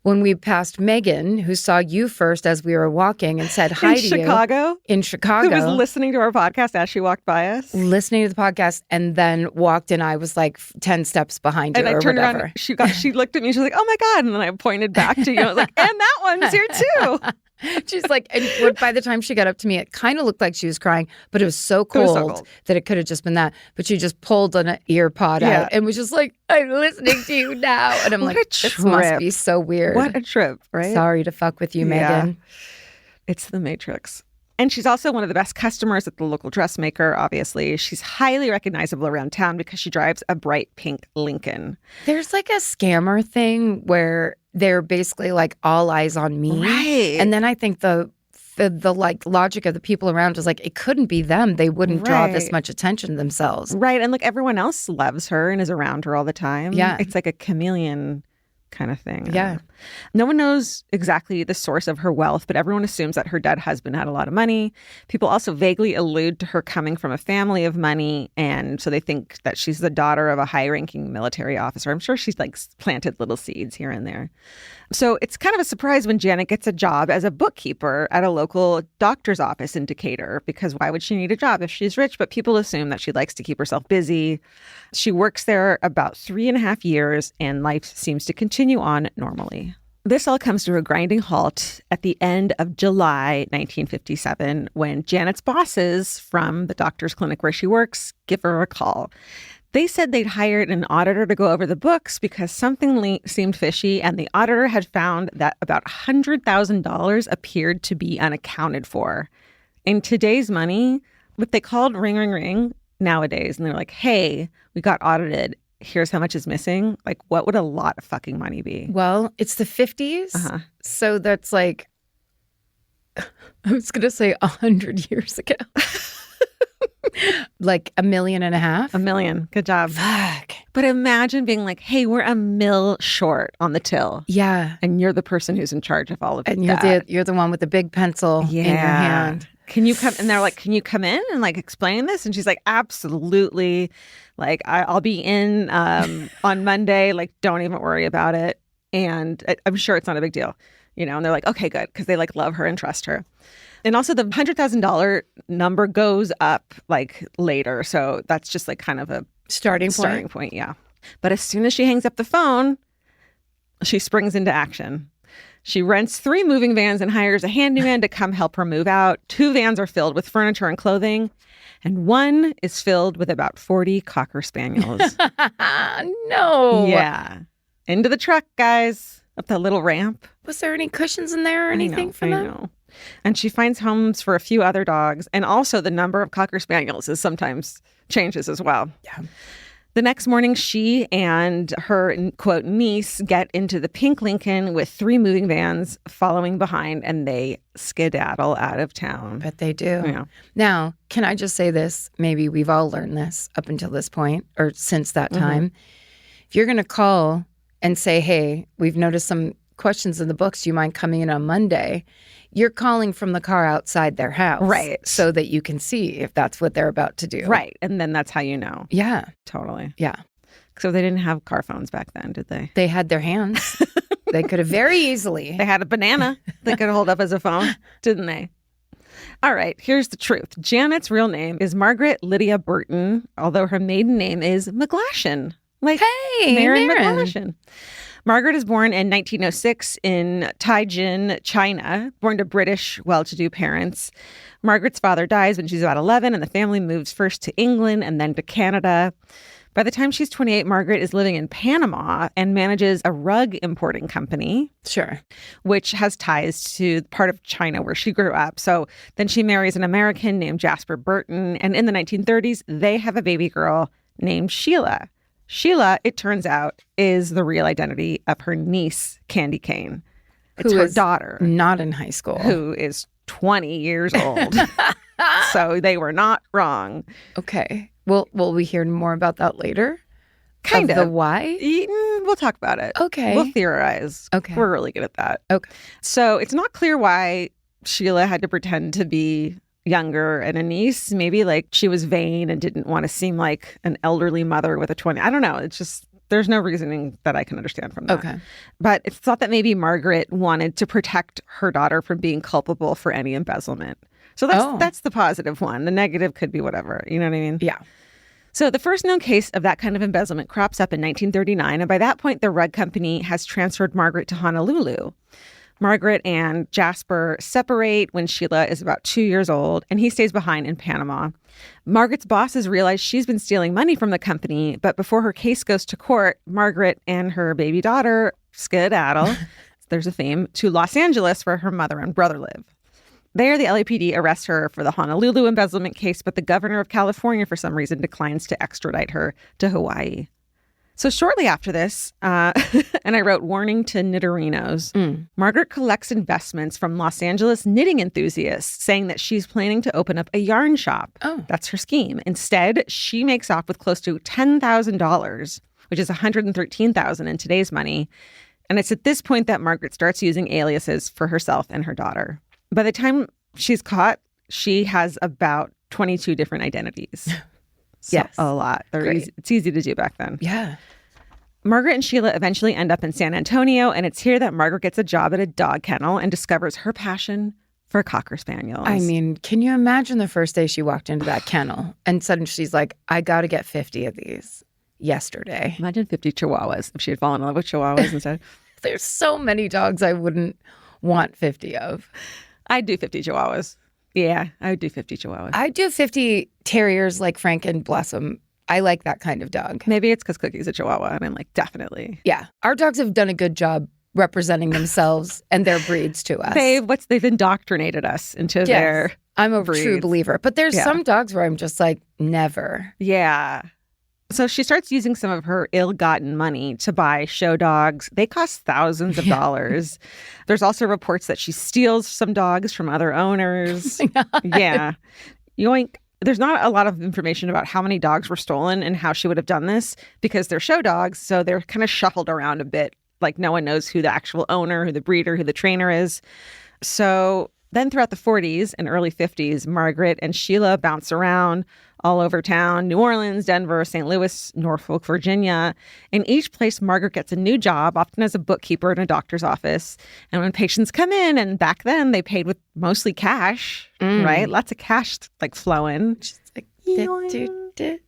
when we passed Megan, who saw you first as we were walking and said hi to Chicago? you. In Chicago. Who was listening to our podcast as she walked by us? Listening to the podcast and then walked and I was like 10 steps behind you and I or turned whatever. around, she looked at me, she's like, oh my God. And then I pointed back to you. I was like, and that one's here too. She's like, and by the time she got up to me, it kind of looked like she was crying, but it was so cold that it could have just been that. But she just pulled an ear pod out and was just like, I'm listening to you now. And I'm What like, a this must trip. be so weird. What a trip, right? Sorry to fuck with you, Megan. It's the Matrix. And she's also one of the best customers at the local dressmaker, obviously. She's highly recognizable around town because she drives a bright pink Lincoln. There's like a scammer thing where they're basically like all eyes on me. Right. And then I think the like logic of the people around is like, it couldn't be them. They wouldn't draw this much attention to themselves. Right. And like everyone else loves her and is around her all the time. Yeah. It's like a chameleon kind of thing. Yeah. No one knows exactly the source of her wealth, but everyone assumes that her dead husband had a lot of money. People also vaguely allude to her coming from a family of money. And so they think that she's the daughter of a high-ranking military officer. I'm sure she's like planted little seeds here and there. So it's kind of a surprise when Janet gets a job as a bookkeeper at a local doctor's office in Decatur, because why would she need a job if she's rich? But people assume that she likes to keep herself busy. She works there about 3.5 years and life seems to continue on normally. This all comes to a grinding halt at the end of July 1957 when Janet's bosses from the doctor's clinic where she works give her a call. They said they'd hired an auditor to go over the books because something seemed fishy, and the auditor had found that about $100,000 appeared to be unaccounted for. In today's money, what they called ring, ring, ring nowadays, and they're like, hey, we got audited. Here's how much is missing. Like, what would a lot of fucking money be? Well, it's the 50s. So that's like, I was going to say 100 years ago. Like $1.5 million. $1 million. Good job. Fuck. But imagine being like, hey, we're $1 million short on the till. Yeah. And you're the person who's in charge of all of and that. You're the one with the big pencil in your hand. Can you come? And they're like, can you come in and like explain this? And she's like, absolutely. Like, I'll be in on Monday. Like, don't even worry about it. And I'm sure it's not a big deal, you know? And they're like, okay, good. Because they like love her and trust her. And also the $100,000 number goes up like later. So that's just like kind of a starting point. Yeah. But as soon as she hangs up the phone, she springs into action. She rents 3 moving vans and hires a handyman to come help her move out. 2 vans are filled with furniture and clothing, and 1 is filled with about 40 Cocker Spaniels. No. Yeah. Into the truck, guys, up that little ramp. Was there any cushions in there or anything for them? I know. And she finds homes for a few other dogs. And also the number of Cocker Spaniels is sometimes changes as well. Yeah. The next morning, she and her, quote, niece get into the pink Lincoln with 3 moving vans following behind, and they skedaddle out of town. But they do. Yeah. Now, can I just say this? Maybe we've all learned this up until this point or since that time. If you're going to call and say, hey, we've noticed some questions in the books. Do you mind coming in on Monday? You're calling from the car outside their house. Right. So that you can see if that's what they're about to do. Right. And then that's how you know. Yeah. Totally. Yeah. So they didn't have car phones back then, did they? They had their hands. They could have very easily. They had a banana they could hold up as a phone, didn't they? All right, here's the truth. Janet's real name is Margaret Lydia Burton, although her maiden name is McGlashan. Like, hey, Maren McGlashan. Margaret is born in 1906 in Taijin, China, born to British, well-to-do parents. Margaret's father dies when she's about 11, and the family moves first to England and then to Canada. By the time she's 28, Margaret is living in Panama and manages a rug importing company. Sure. Which has ties to part of China where she grew up. So then she marries an American named Jasper Burton. And in the 1930s, they have a baby girl named Sheila. Sheila, it turns out, is the real identity of her niece, Candy Kane. It's her daughter. Not in high school. Who is 20 years old. So they were not wrong. Okay. Will we hear more about that later? Kind of. The why? We'll talk about it. Okay. We'll theorize. Okay. We're really good at that. Okay. So it's not clear why Sheila had to pretend to be younger and a niece. Maybe like she was vain and didn't want to seem like an elderly mother with a 20. I don't know. It's just, there's no reasoning that I can understand from that. Okay. But it's thought that maybe Margaret wanted to protect her daughter from being culpable for any embezzlement. So that's the positive one. The negative could be whatever. You know what I mean? Yeah. So the first known case of that kind of embezzlement crops up in 1939. And by that point, the rug company has transferred Margaret to Honolulu. Margaret and Jasper separate when Sheila is about 2 years old, and he stays behind in Panama. Margaret's bosses realize she's been stealing money from the company, but before her case goes to court, Margaret and her baby daughter skedaddle, there's a theme, to Los Angeles where her mother and brother live. There, the LAPD arrests her for the Honolulu embezzlement case, but the governor of California, for some reason, declines to extradite her to Hawaii. So shortly after this, and I wrote warning to knitterinos, Margaret collects investments from Los Angeles knitting enthusiasts, saying that she's planning to open up a yarn shop. Oh. That's her scheme. Instead, she makes off with close to $10,000, which is $113,000 in today's money. And it's at this point that Margaret starts using aliases for herself and her daughter. By the time she's caught, she has about 22 different identities. So Yes. a lot. It's easy to do back then. Yeah. Margaret and Sheila eventually end up in San Antonio, and it's here that Margaret gets a job at a dog kennel and discovers her passion for Cocker Spaniels. I mean, can you imagine the first day she walked into that kennel and suddenly she's like, I got to get 50 of these yesterday. Imagine 50 Chihuahuas if she had fallen in love with Chihuahuas instead. There's so many dogs I wouldn't want 50 of. I'd do 50 Chihuahuas. Yeah, I would do 50 Chihuahuas. I'd do 50 terriers like Frank and Blossom. I like that kind of dog. Maybe it's because Cookie's a Chihuahua, and I'm like, definitely. Yeah. Our dogs have done a good job representing themselves and their breeds to us. They've indoctrinated us into their I'm a breeds. true believer. But there's some dogs where I'm just like, never. Yeah. So she starts using some of her ill-gotten money to buy show dogs. They cost thousands of dollars. There's also reports that she steals some dogs from other owners. Yeah. Yoink. There's not a lot of information about how many dogs were stolen and how she would have done this because they're show dogs, so they're kind of shuffled around a bit. Like no one knows who the actual owner, who the breeder, who the trainer is. So then throughout the 40s and early 50s, Margaret and Sheila bounce around all over town, New Orleans, Denver, St. Louis, Norfolk, Virginia. In each place, Margaret gets a new job, often as a bookkeeper in a doctor's office. And when patients come in, and back then they paid with mostly cash, right? Lots of cash like flowing. Just like,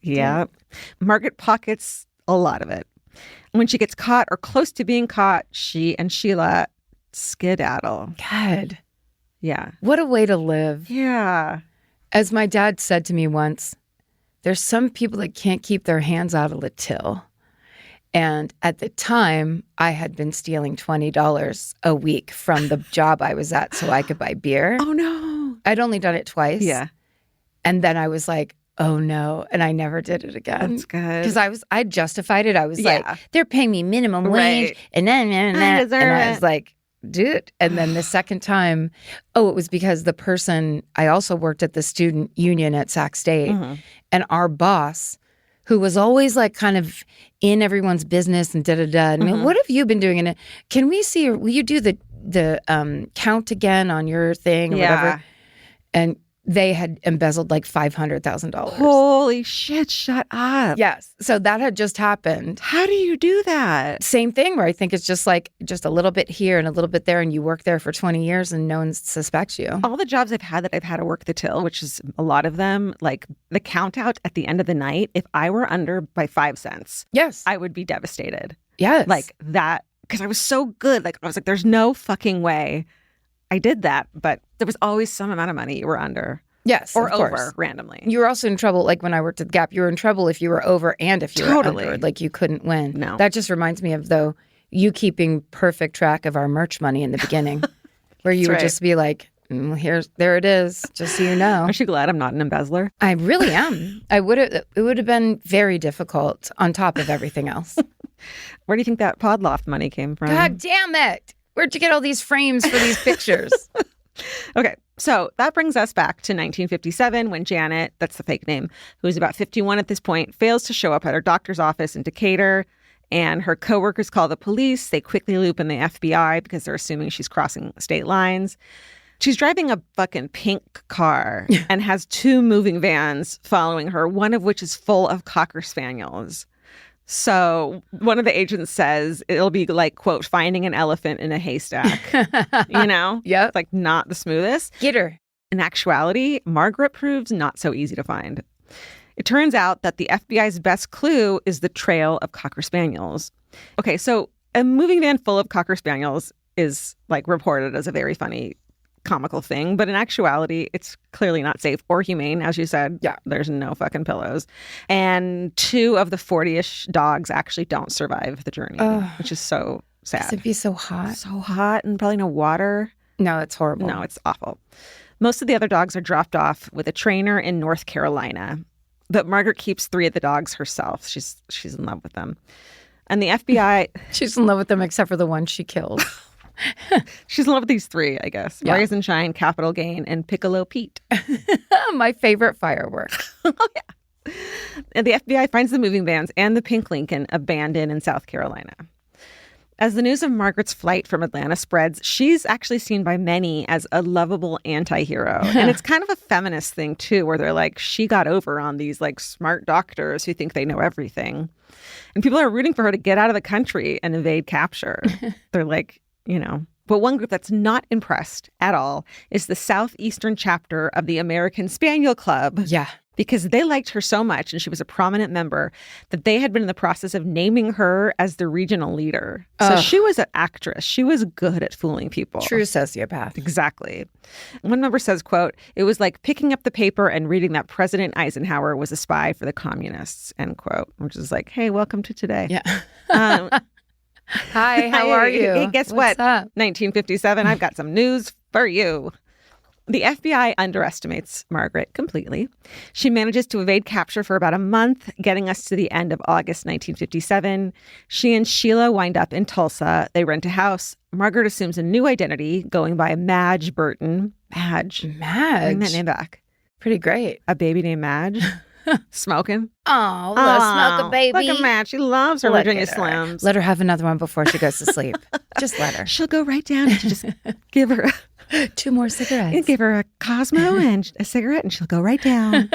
Yeah. Margaret pockets a lot of it. When she gets caught or close to being caught, she and Sheila skedaddle. God. Yeah. What a way to live. Yeah. As my dad said to me once, there's some people that can't keep their hands out of the till. And at the time, I had been stealing $20 a week from the job I was at so I could buy beer. Oh, no. I'd only done it twice. Yeah. And then I was like, oh, no. And I never did it again. That's good. Because I justified it. I was like, they're paying me minimum wage. Right. And then, I deserve and I it. was like, dude. And then the second time, it was because the person, I also worked at the student union at Sac State. And our boss, who was always like kind of in everyone's business and da-da-da. I mean, what have you been doing in it? Can we see, will you do the count again on your thing or whatever? And they had embezzled like $500,000. Holy shit, shut up. Yes. So that had just happened. How do you do that? Same thing where I think it's just like just a little bit here and a little bit there and you work there for 20 years and no one suspects you. All the jobs I've had that I've had to work the till, which is a lot of them, like the count out at the end of the night, if I were under by 5 cents, Yes. I would be devastated. Yes. Like that, because I was so good. Like I was like, there's no fucking way I did that. But there was always some amount of money you were under. Yes. Or of over course. randomly. You were also in trouble, like when I worked at the Gap, you were in trouble if you were over and if you were under. Like you couldn't win. No. That just reminds me of, though, you keeping perfect track of our merch money in the beginning, where you would just be like, there it is, just so you know. Aren't you glad I'm not an embezzler? I really am. It would have been very difficult on top of everything else. Where do you think that Podloft money came from? God damn it. Where'd you get all these frames for these pictures? Okay, so that brings us back to 1957 when Janet, that's the fake name, who's about 51 at this point, fails to show up at her doctor's office in Decatur, and her coworkers call the police. They quickly loop in the FBI because they're assuming she's crossing state lines. She's driving a fucking pink car and has 2 moving vans following her, one of which is full of Cocker Spaniels. So one of the agents says it'll be like, quote, finding an elephant in a haystack, you know? Yep. Like not the smoothest. Get her. In actuality, Margaret proves not so easy to find. It turns out that the FBI's best clue is the trail of Cocker Spaniels. Okay, so a moving van full of Cocker Spaniels is like reported as a very funny comical thing, but in actuality, it's clearly not safe or humane. As you said, yeah, there's no fucking pillows. And 2 of the 40-ish dogs actually don't survive the journey, which is so sad. It'd be so hot. So hot and probably no water. No, it's horrible. No, it's awful. Most of the other dogs are dropped off with a trainer in North Carolina. But Margaret keeps 3 of the dogs herself. She's in love with them. And the FBI... She's in love with them except for the one she killed. She's in love with these 3, I guess. Yeah. Rise and Shine, Capital Gain, and Piccolo Pete. My favorite firework. Oh, yeah. And the FBI finds the moving vans and the pink Lincoln abandoned in South Carolina. As the news of Margaret's flight from Atlanta spreads, she's actually seen by many as a lovable anti-hero. And it's kind of a feminist thing, too, where they're like, she got over on these like smart doctors who think they know everything. And people are rooting for her to get out of the country and evade capture. They're like, you know. But one group that's not impressed at all is the Southeastern chapter of the American Spaniel Club. Yeah. Because they liked her so much, and she was a prominent member, that they had been in the process of naming her as the regional leader. So she was an actress. She was good at fooling people. True sociopath. Exactly. One member says, quote, "It was like picking up the paper and reading that President Eisenhower was a spy for the communists," end quote, which is like, hey, welcome to today. Yeah. Hi, how are you? Hey, guess What's what? up? 1957, I've got some news for you. The FBI underestimates Margaret completely. She manages to evade capture for about a month, getting us to the end of August 1957. She and Sheila wind up in Tulsa. They rent a house. Margaret assumes a new identity, going by Madge Burton. Madge. Madge. Bring that name back. Pretty great. A baby named Madge. Smoking. Oh, let's smoke a baby. Look at Madge. She loves her Look Virginia at her. Slims. Let her have another one before she goes to sleep. Just let her. She'll go right down and just give her 2 more cigarettes. give her a Cosmo and a cigarette, and she'll go right down.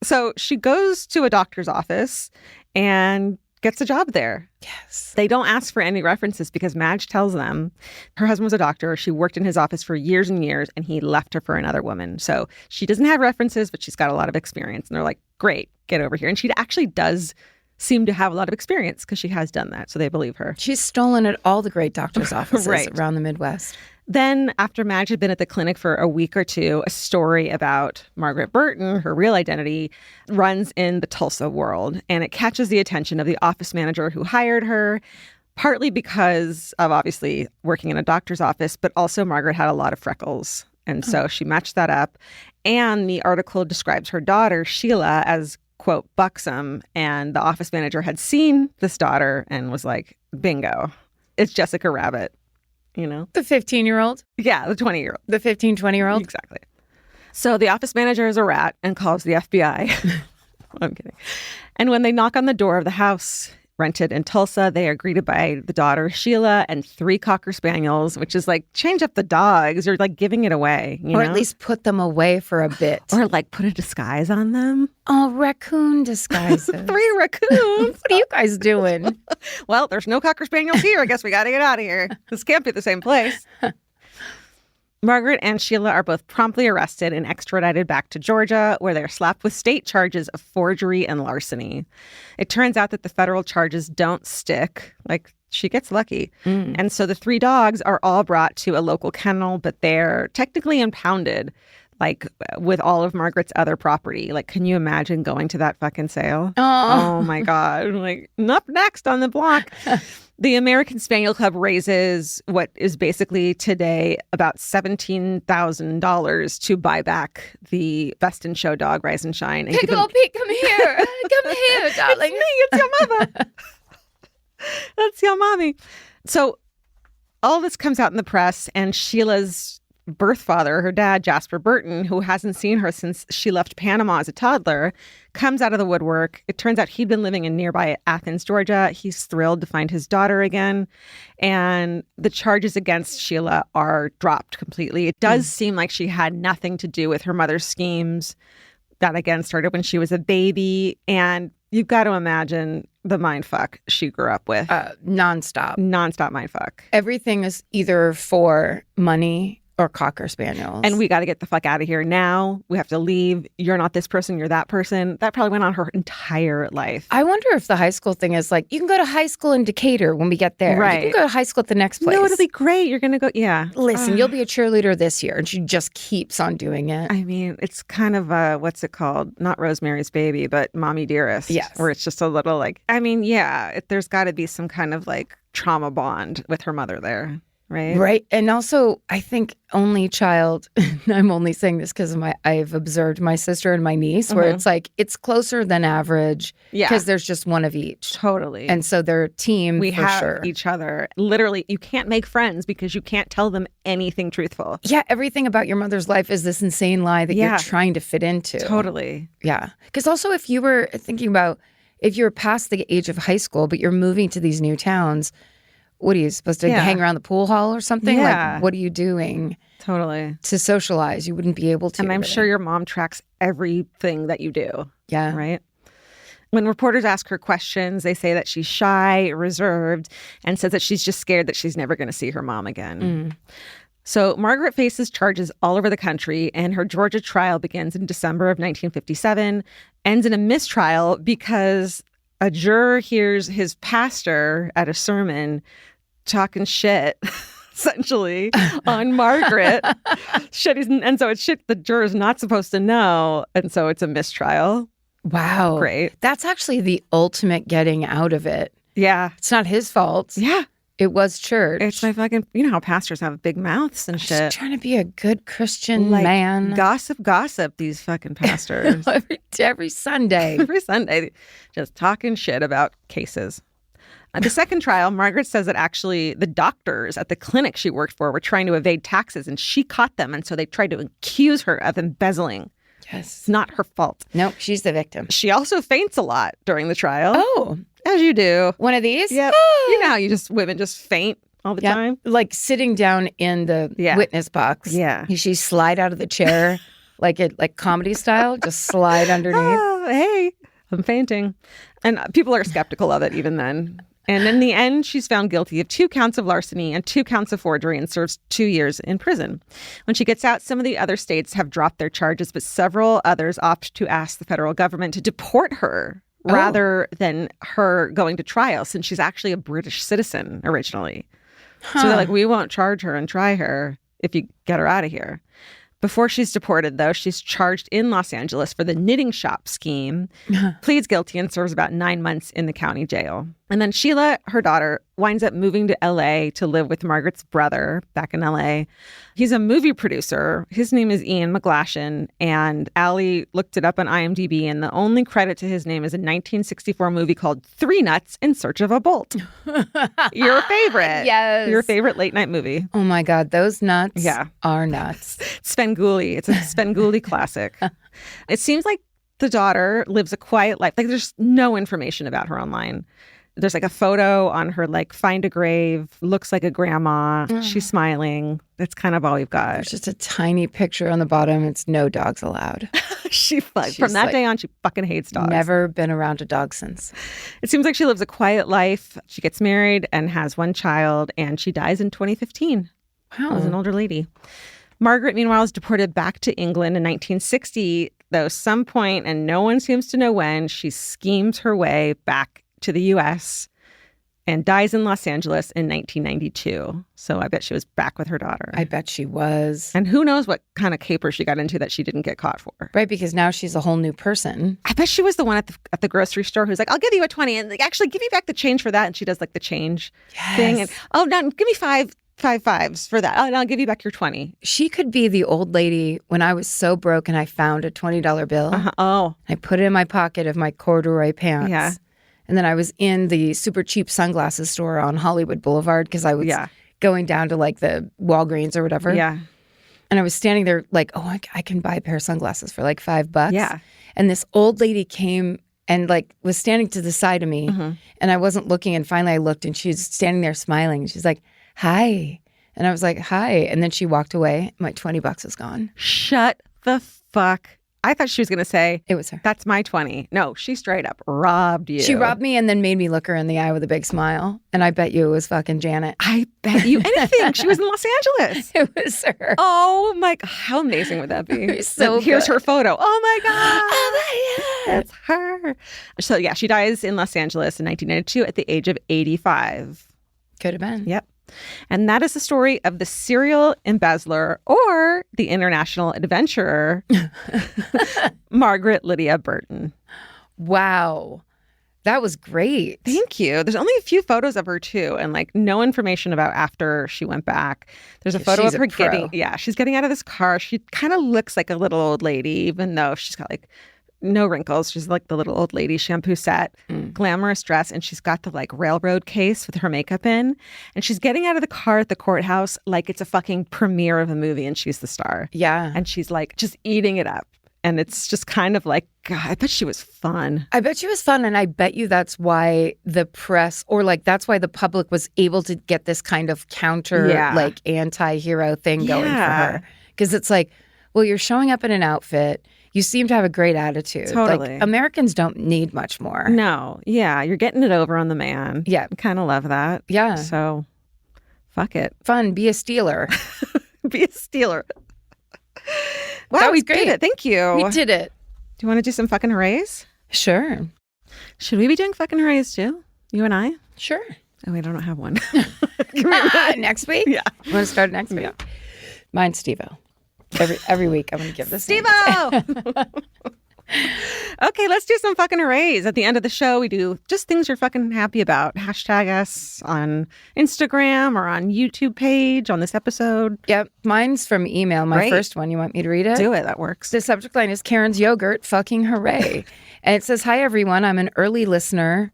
So she goes to a doctor's office and gets a job there. Yes. They don't ask for any references because Madge tells them her husband was a doctor. She worked in his office for years and years, and he left her for another woman. So she doesn't have references, but she's got a lot of experience. And they're like, great, get over here. And she actually does seem to have a lot of experience because she has done that. So they believe her. She's stolen at all the great doctor's offices Right. around the Midwest. Then, after Madge had been at the clinic for a week or two, a story about Margaret Burton, her real identity, runs in the Tulsa world. And it catches the attention of the office manager who hired her, partly because of obviously working in a doctor's office, but also Margaret had a lot of freckles. And so she matched that up. And the article describes her daughter, Sheila, as, quote, buxom. And the office manager had seen this daughter and was like, bingo, it's Jessica Rabbit. You know? The 15-year-old? Yeah, the 20-year-old. The 15, 20-year-old? Exactly. So the office manager is a rat and calls the FBI. I'm kidding. And when they knock on the door of the house rented in Tulsa, they are greeted by the daughter, Sheila, and 3 Cocker Spaniels, which is like, change up the dogs. You're like giving it away. You Or know? at least put them away for a bit. Or like put a disguise on them. Oh, raccoon disguises. 3 raccoons. What are you guys doing? Well, there's no Cocker Spaniels here. I guess we got to get out of here. This can't be the same place. Margaret and Sheila are both promptly arrested and extradited back to Georgia, where they're slapped with state charges of forgery and larceny. It turns out that the federal charges don't stick. Like, she gets lucky. And so the 3 dogs are all brought to a local kennel, but they're technically impounded, like with all of Margaret's other property. Like, can you imagine going to that fucking sale? Oh my God. Like, up next on the block. The American Spaniel Club raises what is basically today about $17,000 to buy back the Best in Show dog, Rise and Shine. And Piccolo Pete, come here. Come here, darling. It's me. It's your mother. That's your mommy. So all this comes out in the press, and Sheila's birth father, her dad, Jasper Burton, who hasn't seen her since she left Panama as a toddler, comes out of the woodwork. It turns out he'd been living in nearby Athens, Georgia. He's thrilled to find his daughter again. And the charges against Sheila are dropped completely. It does seem like she had nothing to do with her mother's schemes. That, again, started when she was a baby. And you've got to imagine the mindfuck she grew up with. Nonstop Mindfuck. Everything is either for money or Cocker Spaniels. And we got to get the fuck out of here now. We have to leave. You're not this person. You're that person. That probably went on her entire life. I wonder if the high school thing is like, you can go to high school in Decatur when we get there. Right. You can go to high school at the next place. No, it'll be great. You're going to go. Yeah. Listen, you'll be a cheerleader this year. And she just keeps on doing it. I mean, it's kind of what's it called? Not Rosemary's Baby, but Mommy Dearest. Yes. Where it's just a little like, I mean, yeah, there's got to be some kind of like trauma bond with her mother there. Right. Right. And also, I think only child, I'm only saying this because I've observed my sister and my niece, where it's like, it's closer than average because there's just one of each. Totally. And so they're a team we for have sure. each other. Literally, you can't make friends because you can't tell them anything truthful. Yeah. Everything about your mother's life is this insane lie that you're trying to fit into. Totally. Yeah. Because also, if you were thinking about, if you're past the age of high school, but you're moving to these new towns, what are you supposed to hang around the pool hall or something? Yeah. Like, what are you doing? Totally. To socialize? You wouldn't be able to. And I'm sure your mom tracks everything that you do. Yeah. Right? When reporters ask her questions, they say that she's shy, reserved, and says that she's just scared that she's never going to see her mom again. So Margaret faces charges all over the country, and her Georgia trial begins in December of 1957, ends in a mistrial because a juror hears his pastor at a sermon talking shit, essentially, on Margaret. And so it's shit the juror's not supposed to know. And so it's a mistrial. Wow. Great. That's actually the ultimate getting out of it. Yeah. It's not his fault. Yeah. It was church. It's my fucking, you know how pastors have big mouths and shit. Just trying to be a good Christian man. Gossip, these fucking pastors. every Sunday. Every Sunday, just talking shit about cases. At the second trial, Margaret says that actually the doctors at the clinic she worked for were trying to evade taxes, and she caught them. And so they tried to accuse her of embezzling. Yes. It's not her fault. Nope, she's the victim. She also faints a lot during the trial. Oh. As you do. One of these? Yep. You know how women just faint all the time? Like sitting down in the witness box. Yeah. She slide out of the chair like comedy style, just slide underneath. Oh, hey, I'm fainting. And people are skeptical of it even then. And in the end, she's found guilty of 2 counts of larceny and 2 counts of forgery and serves 2 years in prison. When she gets out, some of the other states have dropped their charges, but several others opt to ask the federal government to deport her rather than her going to trial, since she's actually a British citizen originally. So they're like, we won't charge her and try her if you get her out of here. Before she's deported, though, she's charged in Los Angeles for the knitting shop scheme, pleads guilty, and serves about 9 months in the county jail. And then Sheila, her daughter, winds up moving to L.A. to live with Margaret's brother back in L.A. He's a movie producer. His name is Ian McGlashan, and Allie looked it up on IMDb, and the only credit to his name is a 1964 movie called Three Nuts in Search of a Bolt. Your favorite. Yes. Your favorite late-night movie. Oh, my God. Those nuts are nuts. Svengoolie. It's a Svengoolie classic. It seems like the daughter lives a quiet life. Like, there's no information about her online. There's like a photo on her, like, find a grave, looks like a grandma. She's smiling. That's kind of all we've got. There's just a tiny picture on the bottom. It's no dogs allowed. From that day on, she fucking hates dogs. Never been around a dog since. It seems like she lives a quiet life. She gets married and has 1 child, and she dies in 2015. Wow. As an older lady. Margaret, meanwhile, is deported back to England in 1960, though some point, and no one seems to know when, she schemes her way back to the U.S. and dies in Los Angeles in 1992. So I bet she was back with her daughter. I bet she was. And who knows what kind of caper she got into that she didn't get caught for. Right, because now she's a whole new person. I bet she was the one at the grocery store who's like, I'll give you a 20 and actually give you back the change for that. And she does like the change thing. And, oh, no, give me five fives for that. Oh, and I'll give you back your 20. She could be the old lady when I was so broke and I found a $20 bill. Oh. I put it in my pocket of my corduroy pants. Yeah. And then I was in the super cheap sunglasses store on Hollywood Boulevard because I was going down to like the Walgreens or whatever. Yeah. And I was standing there like, oh, I can buy a pair of sunglasses for like $5. Yeah. And this old lady came and like was standing to the side of me, and I wasn't looking. And finally I looked, and she's standing there smiling. She's like, hi. And I was like, hi. And then she walked away. My $20 is gone. Shut the fuck. I thought she was going to say, It was her. that's my 20. No, she straight up robbed you. She robbed me and then made me look her in the eye with a big smile. And I bet you it was fucking Janet. I bet you anything. She was in Los Angeles. It was her. Oh my, how amazing would that be? So here's good. her photo. Oh my God. Oh my God. It's her. So yeah, she dies in Los Angeles in 1992 at the age of 85. Could have been. Yep. And that is the story of the serial embezzler or the international adventurer, Margaret Lydia Burton. Wow. That was great. Thank you. There's only a few photos of her too, and like no information about after she went back. There's a photo She's of a her pro. she's getting out of this car. She kind of looks like a little old lady, even though she's got like no wrinkles. She's like the little old lady shampoo set, glamorous dress, and she's got the like railroad case with her makeup in. And she's getting out of the car at the courthouse like it's a fucking premiere of a movie and she's the star. Yeah. And she's like just eating it up. And it's just kind of like, God, I bet she was fun. I bet she was fun. And I bet you that's why the press, or like that's why the public was able to get this kind of counter, like anti-hero thing going for her. Because it's like, well, you're showing up in an outfit. You seem to have a great attitude. Totally. Like, Americans don't need much more. No. Yeah. You're getting it over on the man. Yeah. I kind of love that. Yeah. So fuck it. Fun. Be a stealer. Be a stealer. Wow, That was we great. did it. Thank you. We did it. Do you want to do some fucking hoorays? Sure. Should we be doing fucking hoorays too? You and I? Sure. Oh, wait, I don't have one. Next week? Yeah. You want to start next week? Yeah. Mine's Steve-O. Every week I'm going to give this. Steve-O! Okay, let's do some fucking hoorays. At the end of the show, we do just things you're fucking happy about. Hashtag us on Instagram or on YouTube page on this episode. Yep. Mine's from email. My Great. first one. You want me to read it? Do it. That works. The subject line is Karen's Yogurt. Fucking hooray. And it says, hi, everyone. I'm an early listener.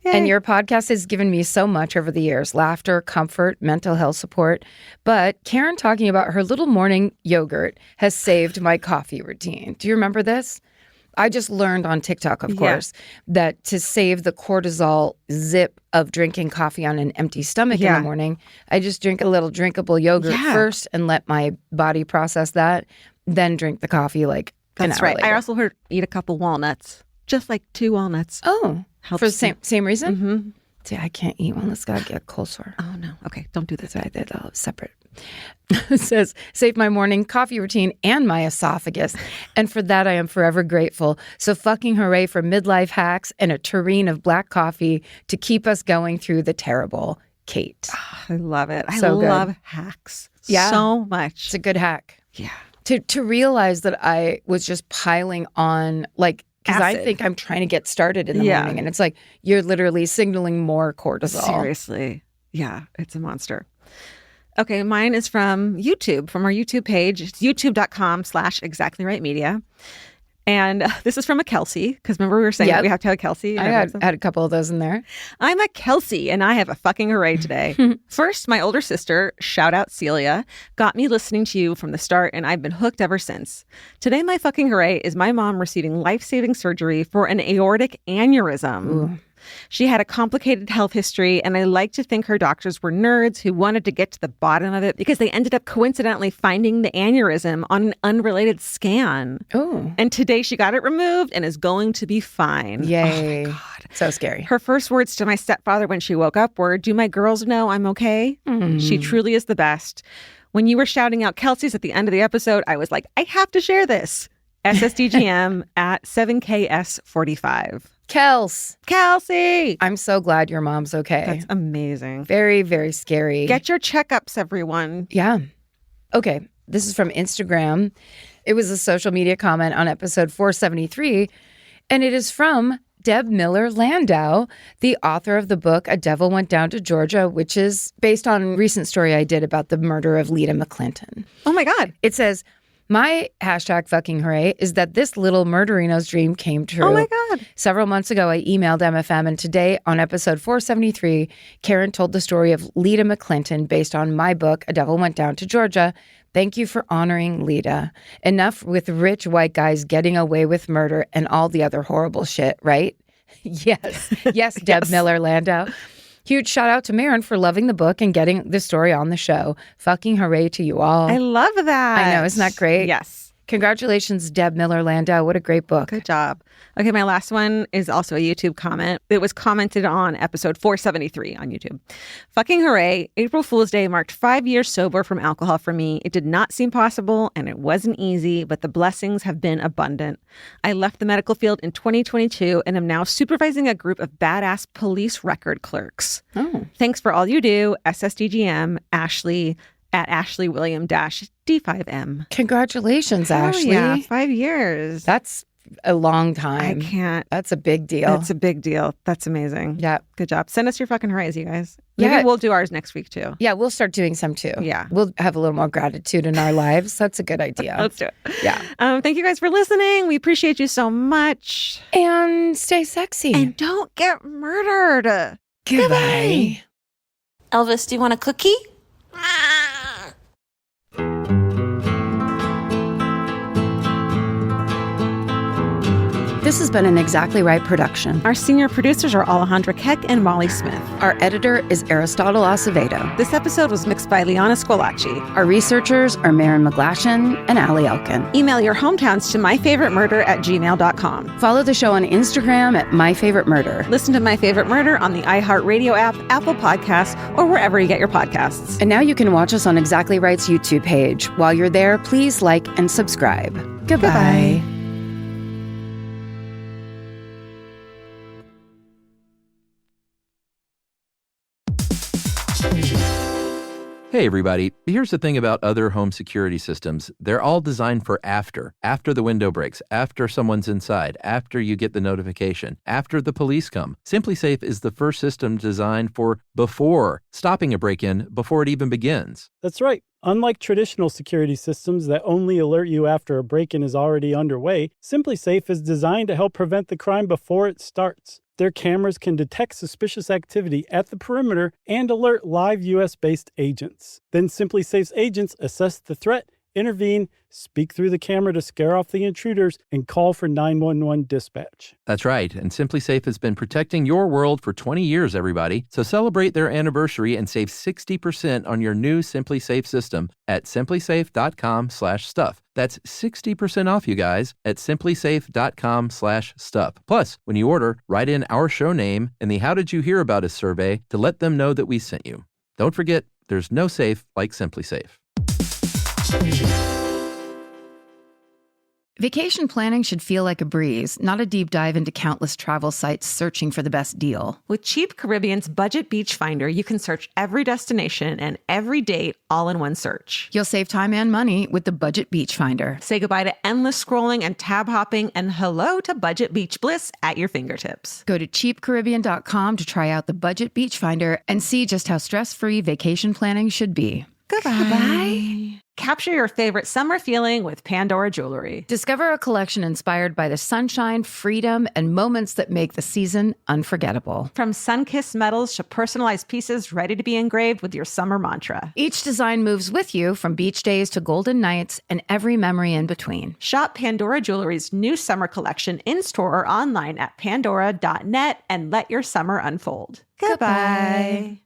And your podcast has given me so much over the years, laughter, comfort, mental health support. But Karen talking about her little morning yogurt has saved my coffee routine. Do you remember this? I just learned on TikTok, of course, that to save the cortisol zip of drinking coffee on an empty stomach in the morning, I just drink a little drinkable yogurt first and let my body process that, then drink the coffee like an hour later. I also heard eat a couple walnuts, just like 2 walnuts. Oh. Helps For the same reason? Mm-hmm. See, I can't eat one. Let's gotta get cold sore. Oh, no. Okay, don't do this. I did all separate. It says, save my morning coffee routine and my esophagus. And for that, I am forever grateful. So fucking hooray for midlife hacks and a tureen of black coffee to keep us going through the terrible. Kate. I love it. I So good. love hacks so much. It's a good hack. Yeah. To realize that I was just piling on, like, because I Acid. think I'm trying to get started in the morning. And it's like, you're literally signaling more cortisol. Seriously. Yeah, it's a monster. Okay, mine is from YouTube, from our YouTube page. It's youtube.com/exactlyrightmedia. And this is from a Kelsey, because remember we were saying that we have to have a Kelsey. I had a couple of those in there. I'm a Kelsey, and I have a fucking hooray today. First, my older sister, shout out Celia, got me listening to you from the start, and I've been hooked ever since. Today, my fucking hooray is my mom receiving life-saving surgery for an aortic aneurysm. Ooh. She had a complicated health history, and I like to think her doctors were nerds who wanted to get to the bottom of it because they ended up coincidentally finding the aneurysm on an unrelated scan. Oh. And today she got it removed and is going to be fine. Yay. Oh, my God. So scary. Her first words to my stepfather when she woke up were, "Do my girls know I'm okay?" She truly is the best. When you were shouting out Kelsey's at the end of the episode, I was like, I have to share this. SSDGM at 7KS45. Kelsey! I'm so glad your mom's okay. That's amazing. Very, very scary. Get your checkups, everyone. Yeah. Okay. This is from Instagram. It was a social media comment on episode 473, and it is from Deb Miller Landau, the author of the book A Devil Went Down to Georgia, which is based on a recent story I did about the murder of Lita McClinton. Oh my God. It says, My hashtag fucking hooray is that this little murderino's dream came true. Oh my God. Several months ago, I emailed MFM, and today on episode 473, Karen told the story of Lita McClinton based on my book, A Devil Went Down to Georgia. Thank you for honoring Lita. Enough with rich white guys getting away with murder and all the other horrible shit, right? Yes. Yes, Deb Miller Landau. Huge shout out to Maren for loving the book and getting the story on the show. Fucking hooray to you all. I love that. I know. Isn't that great? Yes. Congratulations, Deb Miller Landau. What a great book. Good job. Okay, my last one is also a YouTube comment. It was commented on episode 473 on YouTube. Fucking hooray. April Fool's Day marked 5 years sober from alcohol for me. It did not seem possible and it wasn't easy, but the blessings have been abundant. I left the medical field in 2022 and am now supervising a group of badass police record clerks. Oh. Thanks for all you do. SSDGM, Ashley, at Ashley William D5M. Congratulations, Hell Ashley. Yeah, 5 years. That's a long time. I can't. That's a big deal. It's a big deal. That's amazing. Yeah. Good job. Send us your fucking hoorays, you guys. Maybe Yeah. we'll do ours next week too. Yeah, we'll start doing some too. Yeah. We'll have a little more gratitude in our lives. That's a good idea. Let's do it. Yeah. Thank you guys for listening. We appreciate you so much. And stay sexy. And don't get murdered. Goodbye. Elvis, do you want a cookie? This has been an Exactly Right production. Our senior producers are Alejandra Keck and Molly Smith. Our editor is Aristotle Acevedo. This episode was mixed by Liana Scolacci. Our researchers are Maren McGlashan and Allie Elkin. Email your hometowns to myfavoritemurder@gmail.com. Follow the show on Instagram at MyFavoriteMurder. Listen to My Favorite Murder on the iHeartRadio app, Apple Podcasts, or wherever you get your podcasts. And now you can watch us on Exactly Right's YouTube page. While you're there, please like and subscribe. Goodbye. Hey everybody, here's the thing about other home security systems. They're all designed for after the window breaks, after someone's inside, after you get the notification, after the police come. SimpliSafe is the first system designed for before, stopping a break-in before it even begins. That's right. Unlike traditional security systems that only alert you after a break-in is already underway, SimpliSafe is designed to help prevent the crime before it starts. Their cameras can detect suspicious activity at the perimeter and alert live U.S.-based agents. Then SimpliSafe's agents assess the threat, intervene, speak through the camera to scare off the intruders, and call for 911 dispatch. That's right, and SimpliSafe has been protecting your world for 20 years, everybody. So celebrate their anniversary and save 60% on your new SimpliSafe system at simplisafe.com/stuff. That's 60% off, you guys, at simplisafe.com/stuff. Plus, when you order, write in our show name and the How Did You Hear About Us survey to let them know that we sent you. Don't forget, there's no safe like SimpliSafe. Vacation planning should feel like a breeze, not a deep dive into countless travel sites searching for the best deal. With Cheap Caribbean's Budget Beach Finder, you can search every destination and every date all in one search. You'll save time and money with the Budget Beach Finder. Say goodbye to endless scrolling and tab hopping, and hello to Budget Beach Bliss at your fingertips. Go to cheapcaribbean.com to try out the Budget Beach Finder and see just how stress-free vacation planning should be. Goodbye. Capture your favorite summer feeling with Pandora Jewelry. Discover a collection inspired by the sunshine, freedom, and moments that make the season unforgettable. From sun-kissed metals to personalized pieces ready to be engraved with your summer mantra. Each design moves with you from beach days to golden nights and every memory in between. Shop Pandora Jewelry's new summer collection in-store or online at pandora.net and let your summer unfold. Goodbye.